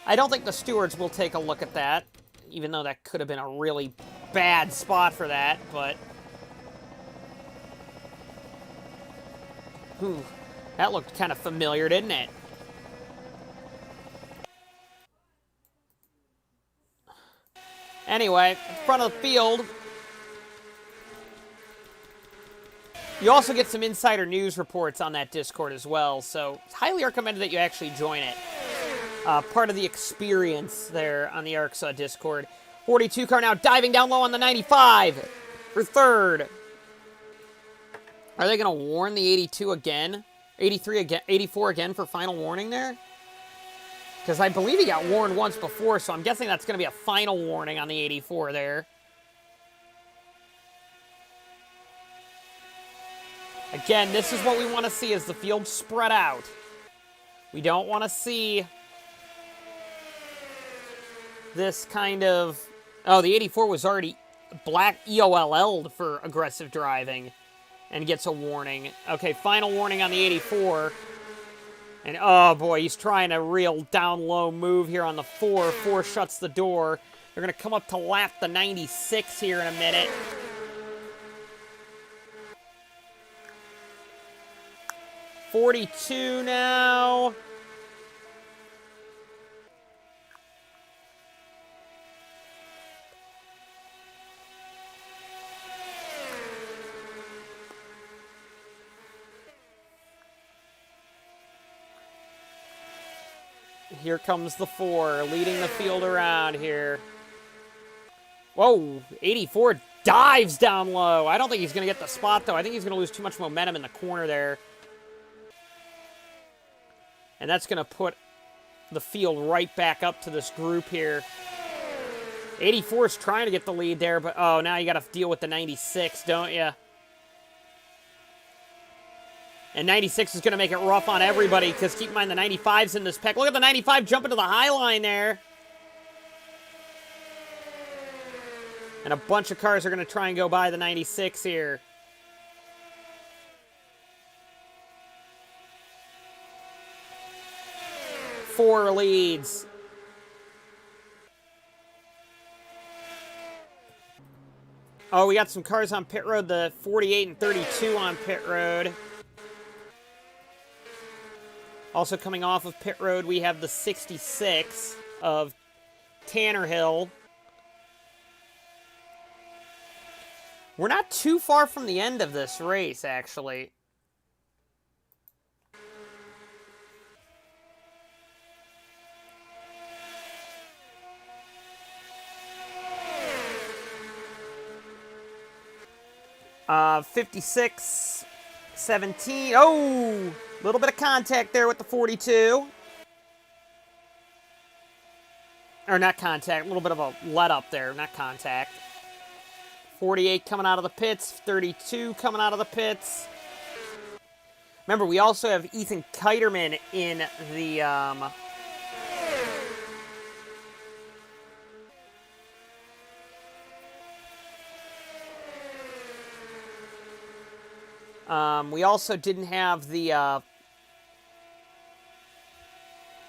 I don't think the stewards will take a look at that, even though that could have been a really bad spot for that, but... Whew, that looked kind of familiar, didn't it? Anyway, in front of the field, you also get some insider news reports on that Discord as well, so it's highly recommended that you actually join it. Part of the experience there on the ARCSOA Discord. 42 car now diving down low on the 95 for third. Are they going to warn the 82 again? 83 again? 84 again for final warning there? Because I believe he got warned once before, so I'm guessing that's going to be a final warning on the 84 there. Again, this is what we want to see as the field spread out. We don't want to see this kind of... Oh, the 84 was already black EOLL'd for aggressive driving and gets a warning. Okay, final warning on the 84. And, oh, boy, he's trying a real down-low move here on the 4. 4 shuts the door. They're going to come up to lap the 96 here in a minute. '42 now. Here comes the 4, leading the field around here. Whoa, 84 dives down low. I don't think he's going to get the spot, though. I think he's going to lose too much momentum in the corner there. And that's going to put the field right back up to this group here. 84 is trying to get the lead there, but oh, now you got to deal with the 96, don't you? And 96 is going to make it rough on everybody, because keep in mind the 95's in this pack. Look at the 95 jumping to the high line there. And a bunch of cars are going to try and go by the 96 here. Four leads. Oh, we got some cars on pit road, the 48 and 32 on pit road. Also coming off of pit road, we have the 66 of Tanner Hill. We're not too far from the end of this race, actually. 56, 17. Oh, a little bit of contact there with the 42. Or not contact, a little bit of a let up there, not contact. 48 coming out of the pits, 32 coming out of the pits. Remember, we also have Ethan Kiterman in the we also didn't have the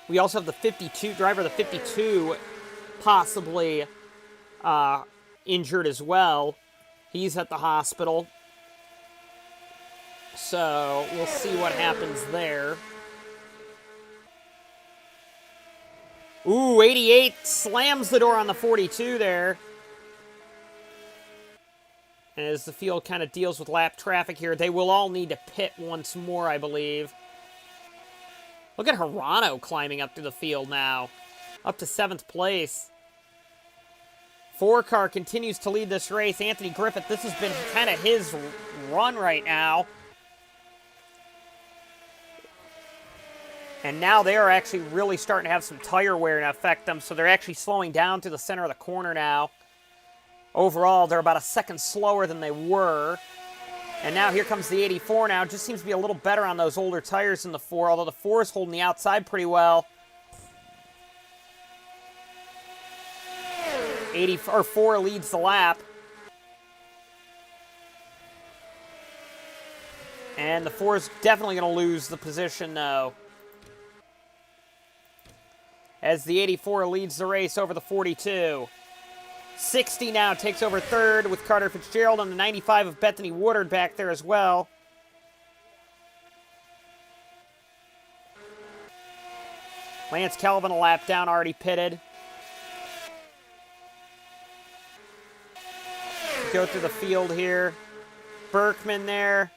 we also have the 52 driver, the 52 possibly injured as well. He's at the hospital. So we'll see what happens there. Ooh, 88 slams the door on the 42 there. And as the field kind of deals with lap traffic here, they will all need to pit once more, I believe. Look at Hirano climbing up through the field now. Up to 7th place. 4-car continues to lead this race. Anthony Griffith, this has been kind of his run right now. And now they are actually really starting to have some tire wear and affect them, so they're actually slowing down to the center of the corner now. Overall, they're about a second slower than they were. And now here comes the 84 now. Just seems to be a little better on those older tires than the 4, although the 4 is holding the outside pretty well. 4 leads the lap. And the 4 is definitely going to lose the position, though. As the 84 leads the race over the 42. 60 now takes over 3rd with Carter Fitzgerald and the 95 of Bethany Woodard back there as well. Lance Kelvin a lap down, already pitted. Go through the field here. Berkman there.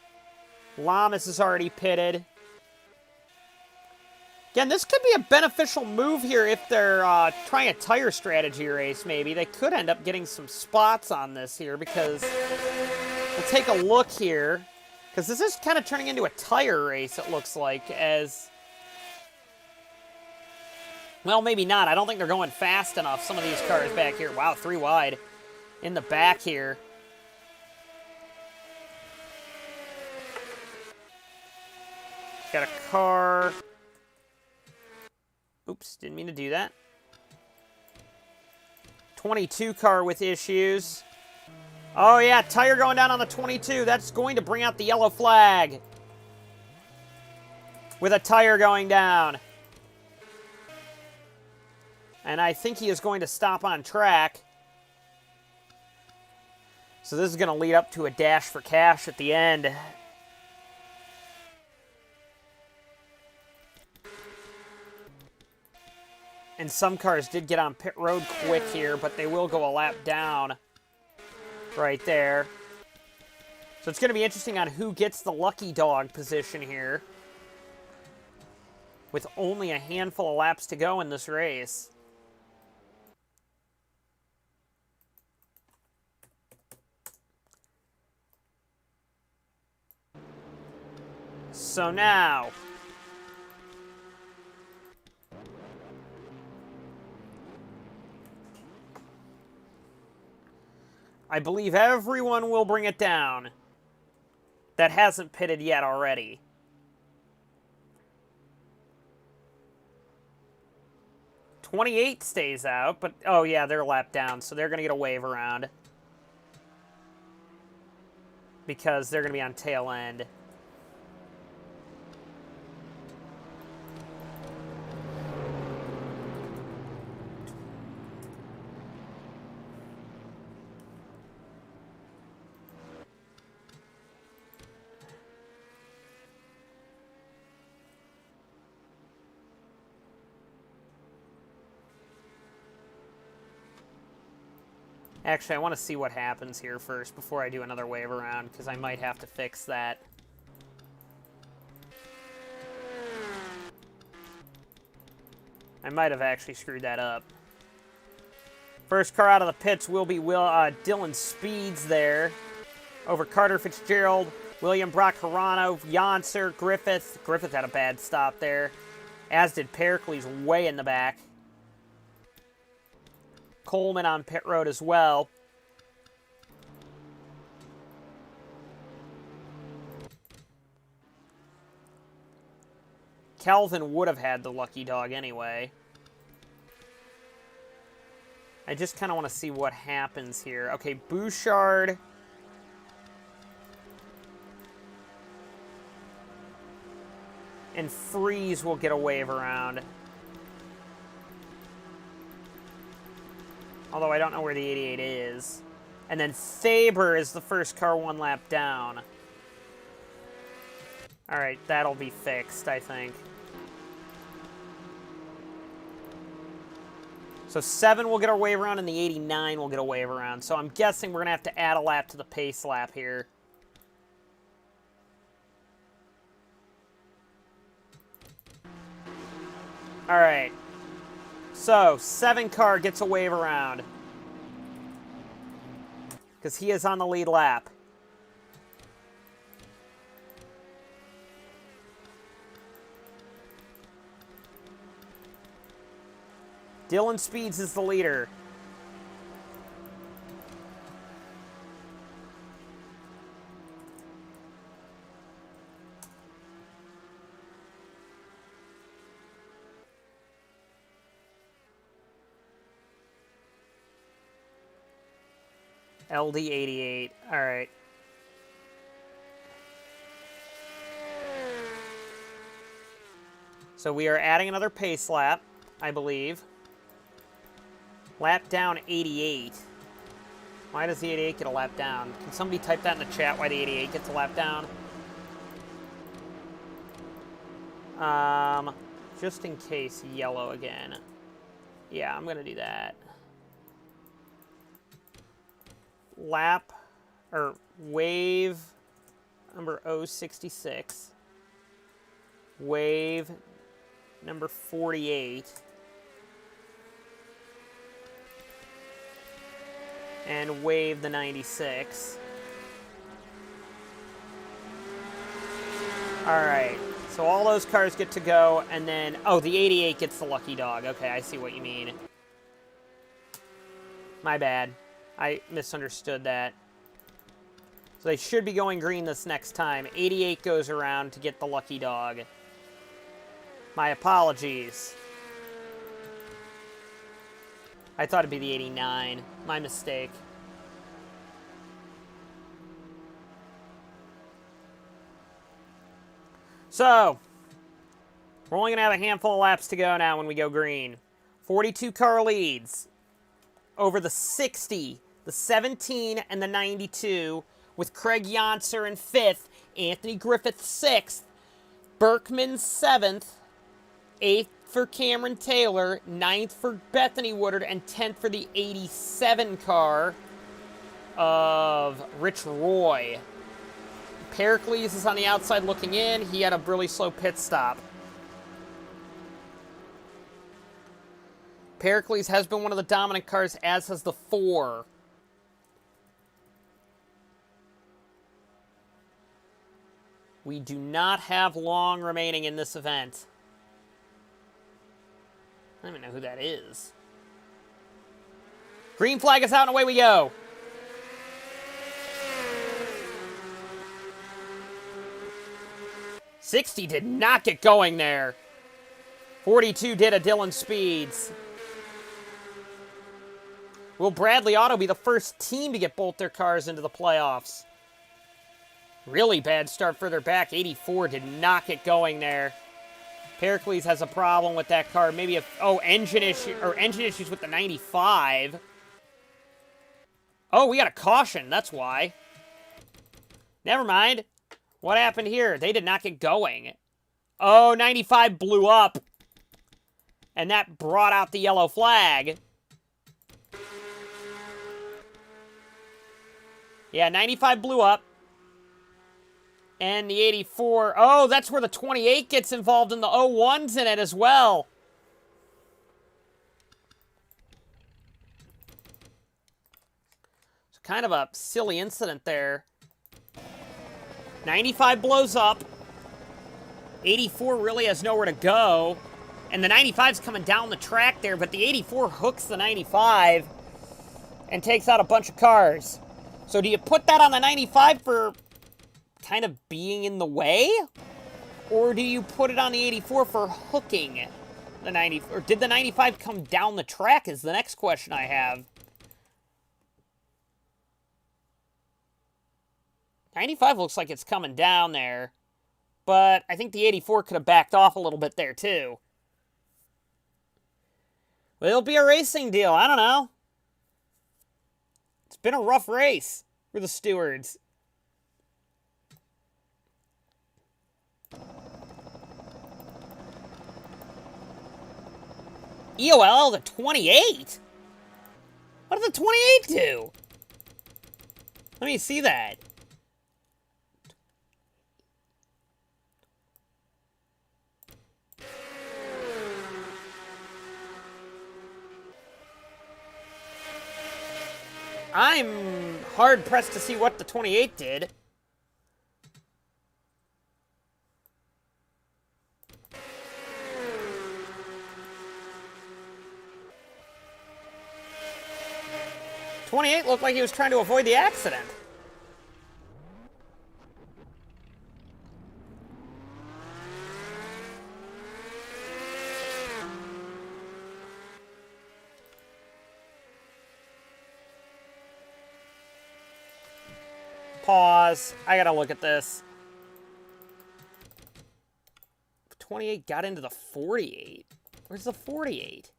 Lamas is already pitted. Again, this could be a beneficial move here if they're trying a tire strategy race, maybe. They could end up getting some spots on this here because we'll take a look here. Because this is kind of turning into a tire race, it looks like, as... Well, maybe not. I don't think they're going fast enough, some of these cars back here. Wow, 3 wide in the back here. Got a car... Oops, didn't mean to do that. 22 car with issues. Oh, yeah, tire going down on the 22. That's going to bring out the yellow flag. With a tire going down. And I think he is going to stop on track. So this is going to lead up to a dash for cash at the end. And some cars did get on pit road quick here, but they will go a lap down right there. So it's going to be interesting on who gets the lucky dog position here. With only a handful of laps to go in this race. So now... I believe everyone will bring it down that hasn't pitted yet already. '28 stays out, but oh yeah, they're lapped down, so they're going to get a wave around. Because they're going to be on tail end. Actually, I want to see what happens here first before I do another wave around, because I might have to fix that. I might have actually screwed that up. First car out of the pits will be Dylan Speeds there. over Carter Fitzgerald, William Brock Hirano, Yonser, Griffith. Griffith had a bad stop there, as did Pericles way in the back. Coleman on pit road as well. Kelvin would have had the lucky dog anyway. I just kind of want to see what happens here. Okay, Bouchard. And Freeze will get a wave around. Although I don't know where the 88 is. And then Faber is the first car one lap down. Alright, that'll be fixed, I think. So 7 will get a wave around, and the 89 will get a wave around. So I'm guessing we're going to have to add a lap to the pace lap here. Alright. So, 7 car gets a wave around. Because he is on the lead lap. Dylan Speeds is the leader. LD88. All right. So we are adding another pace lap, I believe. Lap down 88. Why does the 88 get a lap down? Can somebody type that in the chat why the 88 gets a lap down? Just in case, yellow again. Yeah, I'm gonna do that. Lap, or wave number 066. Wave number 48. And wave the 96. Alright, so all those cars get to go, and then, oh, the 88 gets the lucky dog. Okay, I see what you mean. My bad. I misunderstood that. So they should be going green this next time. 88 goes around to get the lucky dog. My apologies. I thought it'd be the 89. My mistake. So, we're only going to have a handful of laps to go now when we go green. 42 car leads over the 60, the 17, and the 92, with Craig Yonser in 5th, Anthony Griffith 6th, Berkman 7th, 8th for Cameron Taylor, 9th for Bethany Woodard, and 10th for the 87 car of Rich Roy. Pericles is on the outside looking in. He had a really slow pit stop. Pericles has been one of the dominant cars, as has the 4. We do not have long remaining in this event. I don't even know who that is. Green flag is out and away we go. '60 did not get going there. 42 did a Dylan Speeds. Will Bradley Auto be the first team to get both their cars into the playoffs? Really bad start further back. 84 did not get going there. Pericles has a problem with that car. Maybe engine issues with the 95. Oh, we got a caution. That's why. Never mind. What happened here? They did not get going. Oh, 95 blew up. And that brought out the yellow flag. Yeah, 95 blew up. And the 84... Oh, that's where the 28 gets involved, and the 01's in it as well. It's kind of a silly incident there. 95 blows up. 84 really has nowhere to go. And the 95's coming down the track there, but the 84 hooks the 95 and takes out a bunch of cars. So do you put that on the 95 for kind of being in the way? Or do you put it on the 84 for hooking the 90? Or did the 95 come down the track is the next question I have. 95 looks like it's coming down there. But I think the 84 could have backed off a little bit there, too. Well, it'll be a racing deal. I don't know. It's been a rough race for the stewards. EOL, the 28? What did the 28 do? Let me see that. I'm hard-pressed to see what the 28 did. '28 looked like he was trying to avoid the accident. Pause. I gotta look at this. 28 got into the 48. Where's the 48?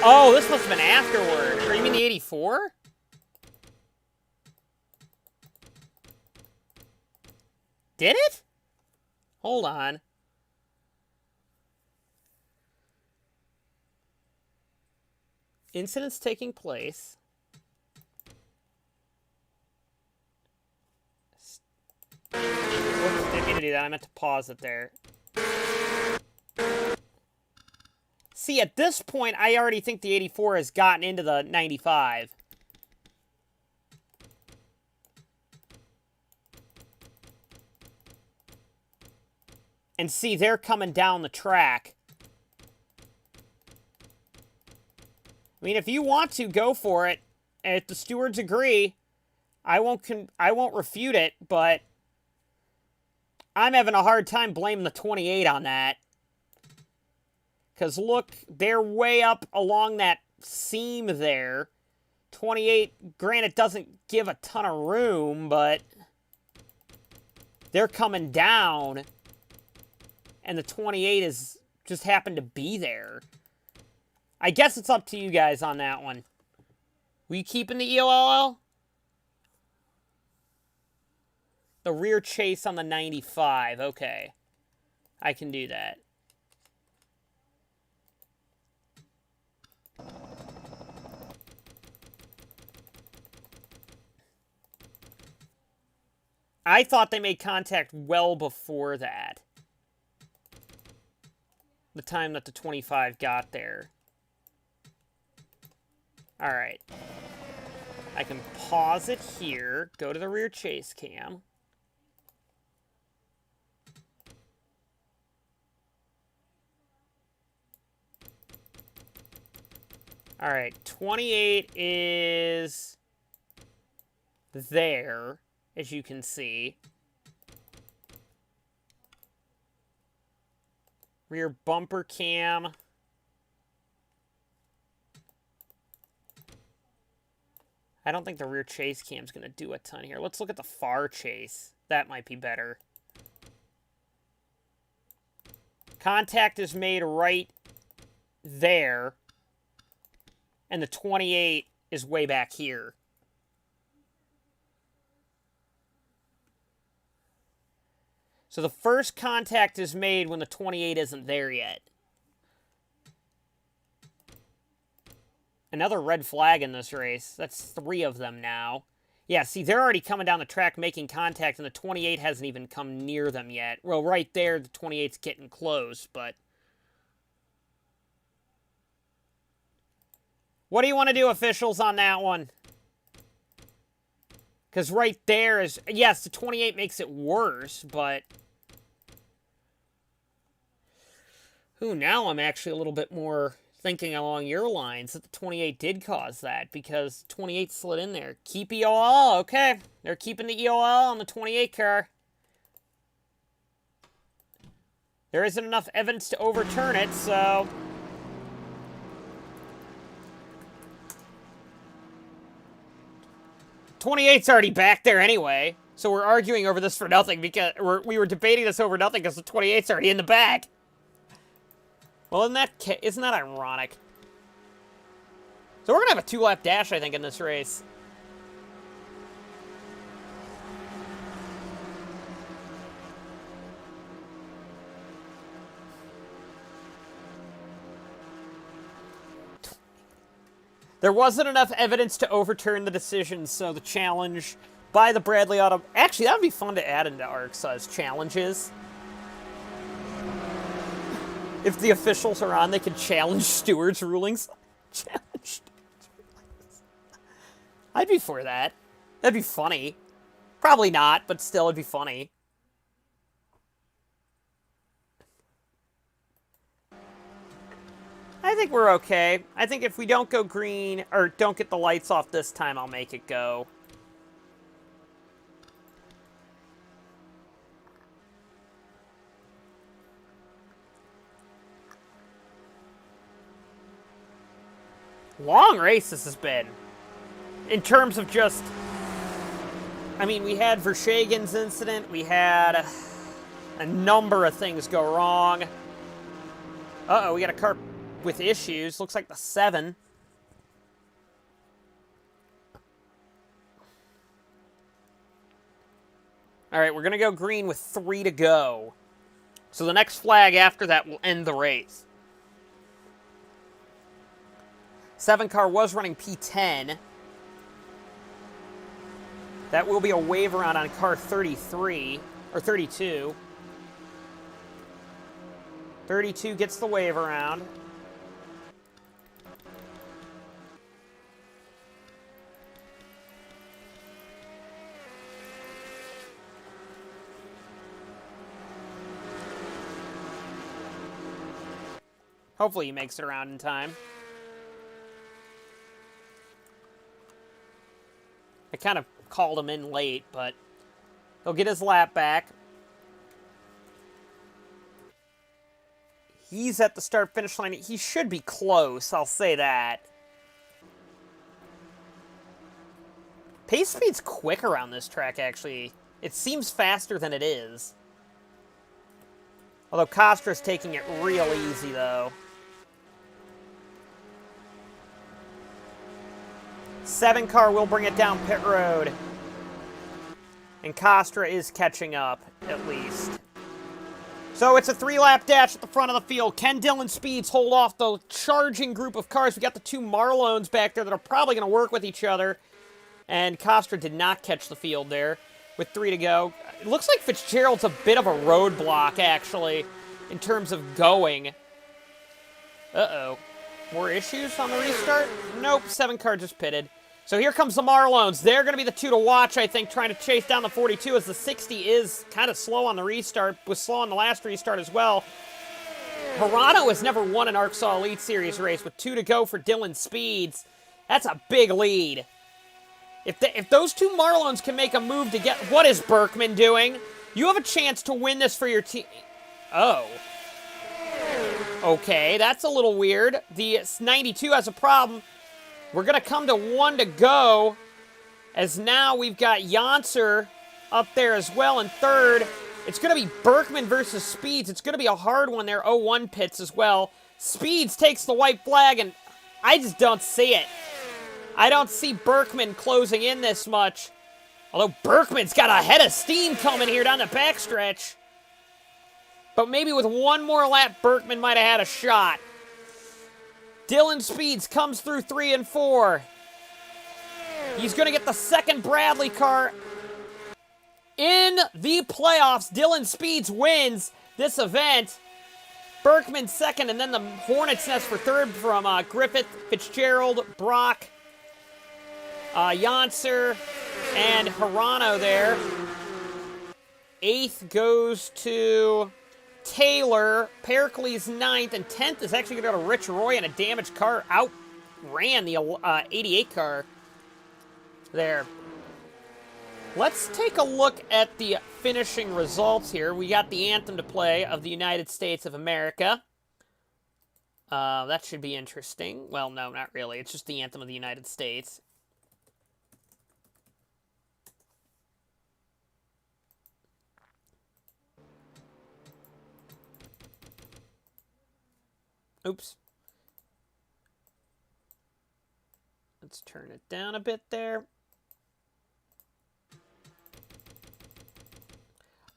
Oh, this must have been afterward. Or you mean the 84? Did it? Hold on. Incidents taking place. Didn't mean to do that. I meant to pause it there. See, at this point, I already think the 84 has gotten into the 95. And see, they're coming down the track. I mean, if you want to, go for it. And if the stewards agree, I won't refute it, but I'm having a hard time blaming the 28 on that. Because look, they're way up along that seam there. 28, granted, doesn't give a ton of room, but they're coming down. And the 28 is just happened to be there. I guess it's up to you guys on that one. Were you keeping the EOLL? The rear chase on the 95. Okay. I can do that. I thought they made contact well before that. The time that the 25 got there. Alright. I can pause it here, go to the rear chase cam. Alright, 28 is there, as you can see. Rear bumper cam. I don't think the rear chase cam's going to do a ton here. Let's look at the far chase. That might be better. Contact is made right there. And the 28 is way back here. So the first contact is made when the 28 isn't there yet. Another red flag in this race. That's 3 of them now. Yeah, see, they're already coming down the track making contact, and the 28 hasn't even come near them yet. Well, right there, the 28's getting close, but... What do you want to do, officials, on that one? Because right there is... Yes, the 28 makes it worse, but... Ooh, now I'm actually a little bit more thinking along your lines that the 28 did cause that, because 28 slid in there. Keep EOL, okay. They're keeping the EOL on the 28 car. There isn't enough evidence to overturn it, so... 28's already back there anyway, so we're arguing over this for nothing, because we were debating this over nothing because the 28's already in the back. Well, isn't that ironic? So we're gonna have a 2-lap dash, I think, in this race. There wasn't enough evidence to overturn the decision, so the challenge by the Bradley Auto... Actually, that would be fun to add into ARCSOA's challenges. If the officials are on, they can challenge stewards' rulings. Challenge stewards' rulings. I'd be for that. That'd be funny. Probably not, but still, it'd be funny. I think we're okay. I think if we don't go green, or don't get the lights off this time, I'll make it go. Long race this has been. In terms of just... I mean, we had Vershagen's incident. We had a number of things go wrong. Uh-oh, we got a car with issues. Looks like the 7. All right, we're going to go green with 3 to go. So the next flag after that will end the race. 7 car was running P10. That will be a wave around on car 33, or 32. 32 gets the wave around. Hopefully he makes it around in time. I kind of called him in late, but he'll get his lap back. He's at the start-finish line. He should be close, I'll say that. Pace speed's quick around this track, actually. It seems faster than it is. Although Costra's taking it real easy, though. 7 car will bring it down pit road. And Costra is catching up, at least. So it's a 3-lap dash at the front of the field. Can Dylan Speeds hold off the charging group of cars? We got the 2 Marlones back there that are probably going to work with each other. And Costra did not catch the field there with 3 to go. It looks like Fitzgerald's a bit of a roadblock, actually, in terms of going. Uh-oh. More issues on the restart? Nope, 7 car just pitted. So here comes the Marlones. They're going to be the 2 to watch, I think, trying to chase down the 42 as the 60 is kind of slow on the restart. Was slow on the last restart as well. Hirano has never won an ARCSOA Elite Series race with 2 to go for Dylan Speeds. That's a big lead. If those 2 Marlones can make a move to get... What is Berkman doing? You have a chance to win this for your team. Oh. Okay, that's a little weird. The 92 has a problem. We're going to come to 1 to go, as now we've got Janser up there as well in 3rd. It's going to be Berkman versus Speeds. It's going to be a hard one there. 0-1 pits as well. Speeds takes the white flag, and I just don't see it. I don't see Berkman closing in this much. Although Berkman's got a head of steam coming here down the backstretch. But maybe with 1 more lap, Berkman might have had a shot. Dylan Speeds comes through 3 and 4. He's going to get the 2nd Bradley car in the playoffs. Dylan Speeds wins this event. Berkman 2nd, and then the Hornet's Nest for 3rd from Griffith, Fitzgerald, Brock, Janser, And Hirano there. 8th goes to Taylor. Pericles 9th, and 10th is actually going to go to Rich Roy, and a damaged car outran the 88 car there. Let's take a look at the finishing results here. We got the anthem to play of the United States of America. That should be interesting. Well, no, not really. It's just the anthem of the United States. Oops. Let's turn it down a bit there.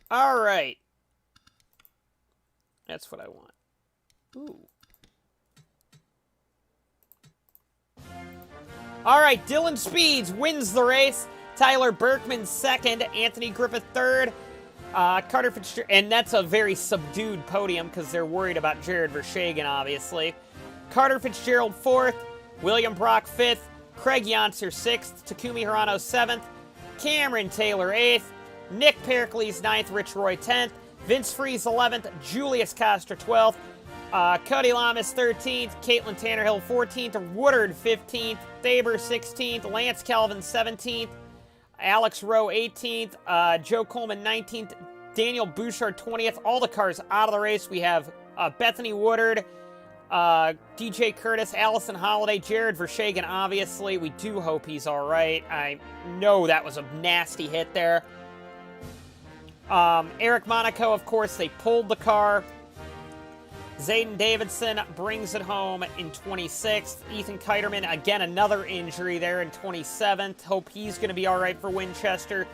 All right. That's what I want. Ooh. All right, Dylan Speeds wins the race. Tyler Berkman 2nd. Anthony Griffith 3rd. Carter Fitzgerald, and that's a very subdued podium because they're worried about Jared Vershegen, obviously. Carter Fitzgerald 4th. William Brock 5th. Craig Yonser 6th. Takumi Hirano 7th. Cameron Taylor 8th. Nick Pericles 9th. Rich Roy 10th. Vince Freeze 11th. Julius Coster 12th. Cody Lamas 13th, Caitlin Tannerhill 14th, Woodard 15th, Thaber 16th, Lance Calvin 17th, Alex Rowe 18th, Joe Coleman 19th, Daniel Bouchard 20th. All the cars out of the race. We have Bethany Woodard, DJ Curtis, Allison Holiday, Jared Vershegen, obviously. We do hope he's all right. I know that was a nasty hit there. Eric Monaco, of course, they pulled the car. Zayden Davidson brings it home in 26th. Ethan Kiterman, again, another injury there in 27th. Hope he's going to be all right for Winchester.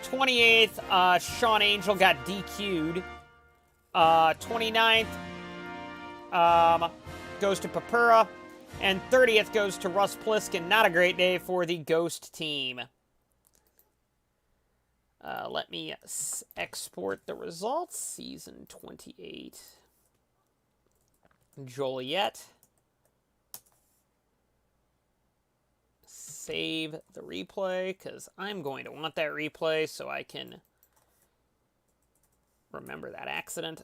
28th, Sean Angel got DQ'd. 29th goes to Papura. And 30th goes to Russ Pliskin. Not a great day for the Ghost team. Let me export the results. Season 28. Joliet. Save the replay, because I'm going to want that replay so I can remember that accident.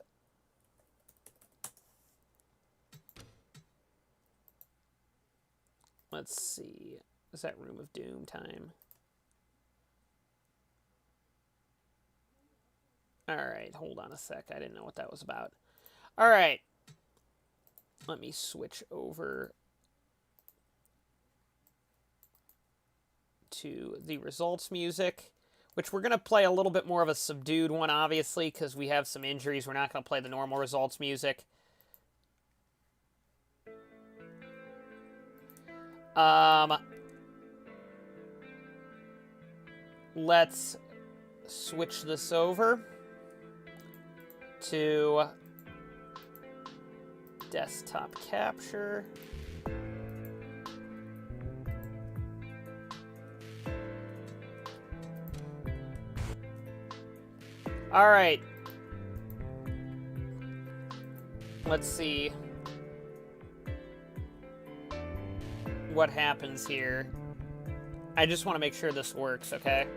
Let's see. Is that Room of Doom time? Alright, hold on a sec. I didn't know what that was about. Alright. Let me switch over to the results music, which we're going to play a little bit more of a subdued one, obviously, because we have some injuries. We're not going to play the normal results music. Let's switch this over to desktop capture. All right. Let's see what happens here. I just want to make sure this works, okay?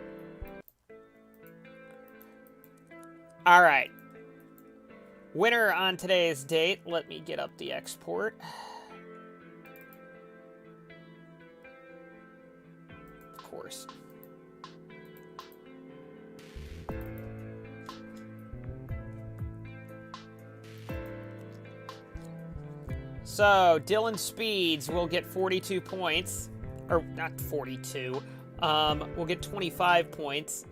All right. Winner on today's date. Let me get up the export. Of course. So, Dylan Speeds will get 42 points. Or, not 42. We'll get 25 points.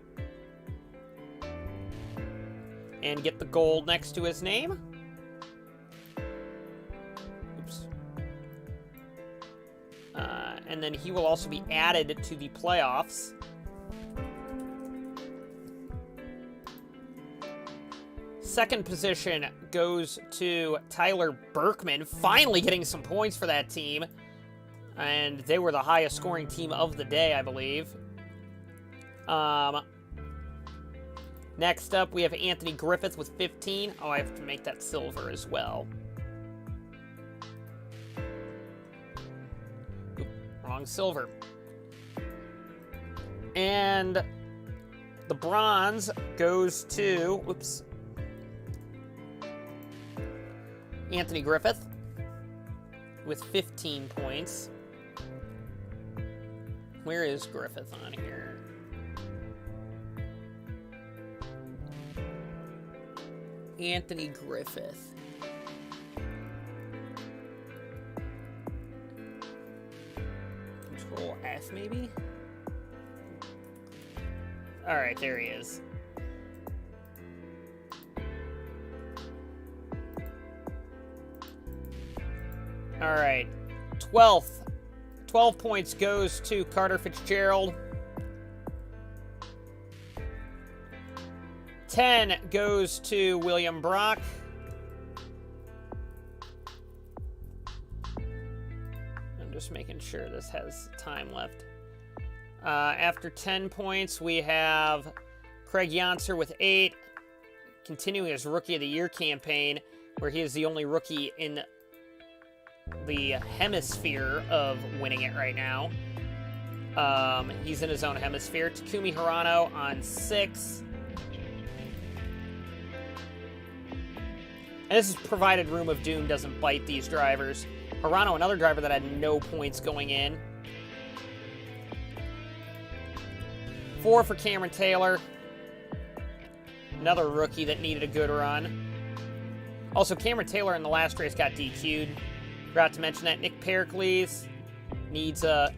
And get the gold next to his name. Oops. And then he will also be added to the playoffs. Second position goes to Tyler Berkman, finally getting some points for that team. And they were the highest scoring team of the day, I believe. Next up, we have Anthony Griffith with 15. Oh, I have to make that silver as well. Oop, wrong silver. And the bronze goes to, oops, Anthony Griffith with 15 points. Where is Griffith on here? Anthony Griffith. Control F, maybe? All right, there he is. All right, 12th. 12 points goes to Carter Fitzgerald. 10 goes to William Brock. I'm just making sure this has time left. After 10 points, we have Craig Yonser with 8, continuing his Rookie of the Year campaign, where he is the only rookie in the hemisphere of winning it right now. He's in his own hemisphere. Takumi Hirano on 6. And this is provided Room of Doom doesn't bite these drivers. Hirano, another driver that had no points going in. 4 for Cameron Taylor. Another rookie that needed a good run. Also, Cameron Taylor in the last race got DQ'd. Forgot to mention that. Nick Pericles needs a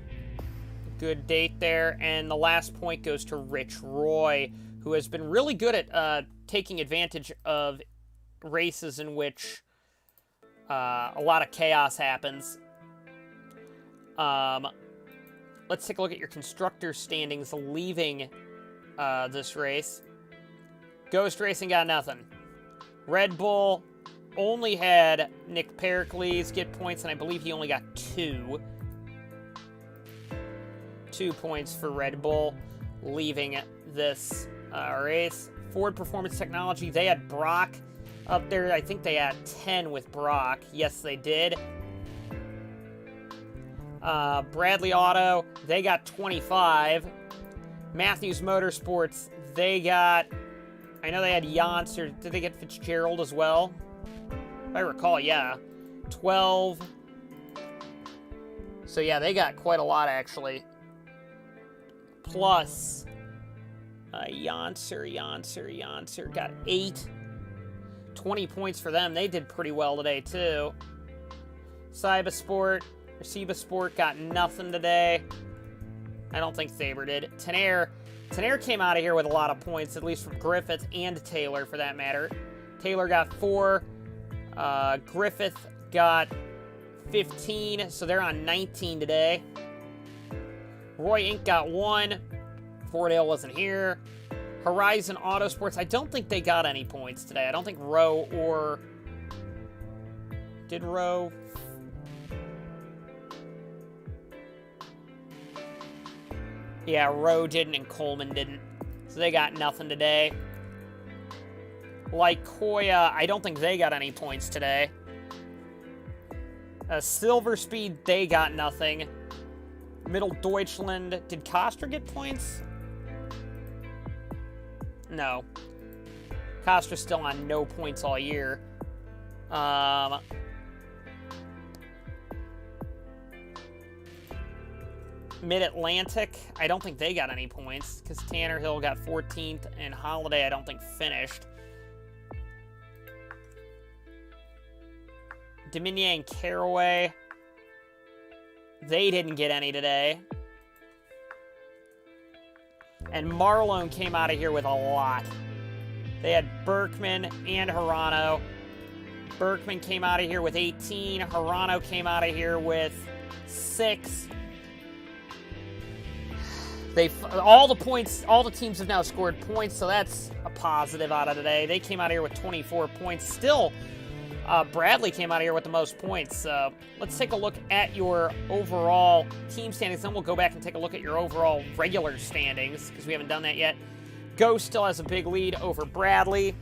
good date there. And the last point goes to Rich Roy, who has been really good at taking advantage of races in which a lot of chaos happens. Let's take a look at your constructor standings leaving this race. Ghost Racing got nothing. Red Bull only had Nick Pericles get points, and I believe he only got 2. 2 points for Red Bull leaving this race. Ford Performance Technology, they had Brock up there. I think they had 10 with Brock. Yes, they did. Bradley Auto, they got 25. Matthews Motorsports, they got, I know they had Yance, or did they get Fitzgerald as well? If I recall, yeah. 12. So yeah, they got quite a lot actually. Plus, Yonser got 8. 20 points for them. They did pretty well today too. Seba Sport got nothing today. I don't think Sabre did. Tenair came out of here with a lot of points, at least from Griffith and Taylor for that matter. Taylor got 4. Griffith got 15, so they're on 19 today. Roy Inc. got 1. Fordale wasn't here. Horizon Autosports, I don't think they got any points today. I don't think Rowe or... Did Rowe? Yeah, Rowe didn't and Coleman didn't. So they got nothing today. Lycoya, I don't think they got any points today. Silver Speed, they got nothing. Middle Deutschland, did Koster get points? No. Koster's still on no points all year. Mid-Atlantic, I don't think they got any points because Tanner Hill got 14th and Holiday I don't think finished. Dominion and Caraway, they didn't get any today. And Marlone came out of here with a lot. They had Berkman and Hirano. Berkman came out of here with 18. Hirano came out of here with 6. All the teams have now scored points, so that's a positive out of today. They came out of here with 24 points. Still, Bradley came out of here with the most points. Let's take a look at your overall team standings. Then we'll go back and take a look at your overall regular standings, because we haven't done that yet. Ghost still has a big lead over Bradley.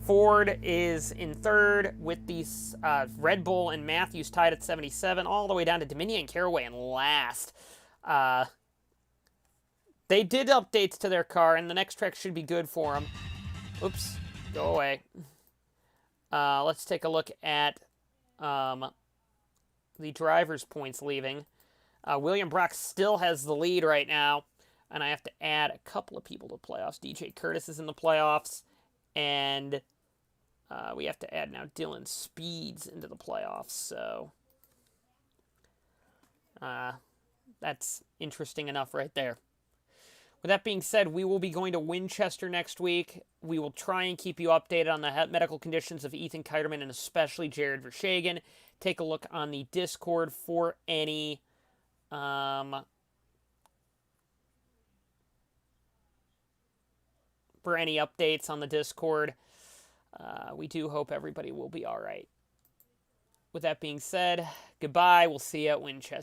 Ford is in 3rd with these Red Bull and Matthews tied at 77, all the way down to Dominion and Caraway in last. They did updates to their car, and the next track should be good for them. Oops, go away. Let's take a look at the driver's points leaving. William Brock still has the lead right now, and I have to add a couple of people to playoffs. DJ Curtis is in the playoffs, and we have to add now Dylan Speeds into the playoffs, so that's interesting enough right there. With that being said, we will be going to Winchester next week. We will try and keep you updated on the medical conditions of Ethan Kiterman and especially Jared Vershagen. Take a look on the Discord for any updates on the Discord. We do hope everybody will be all right. With that being said, goodbye. We'll see you at Winchester.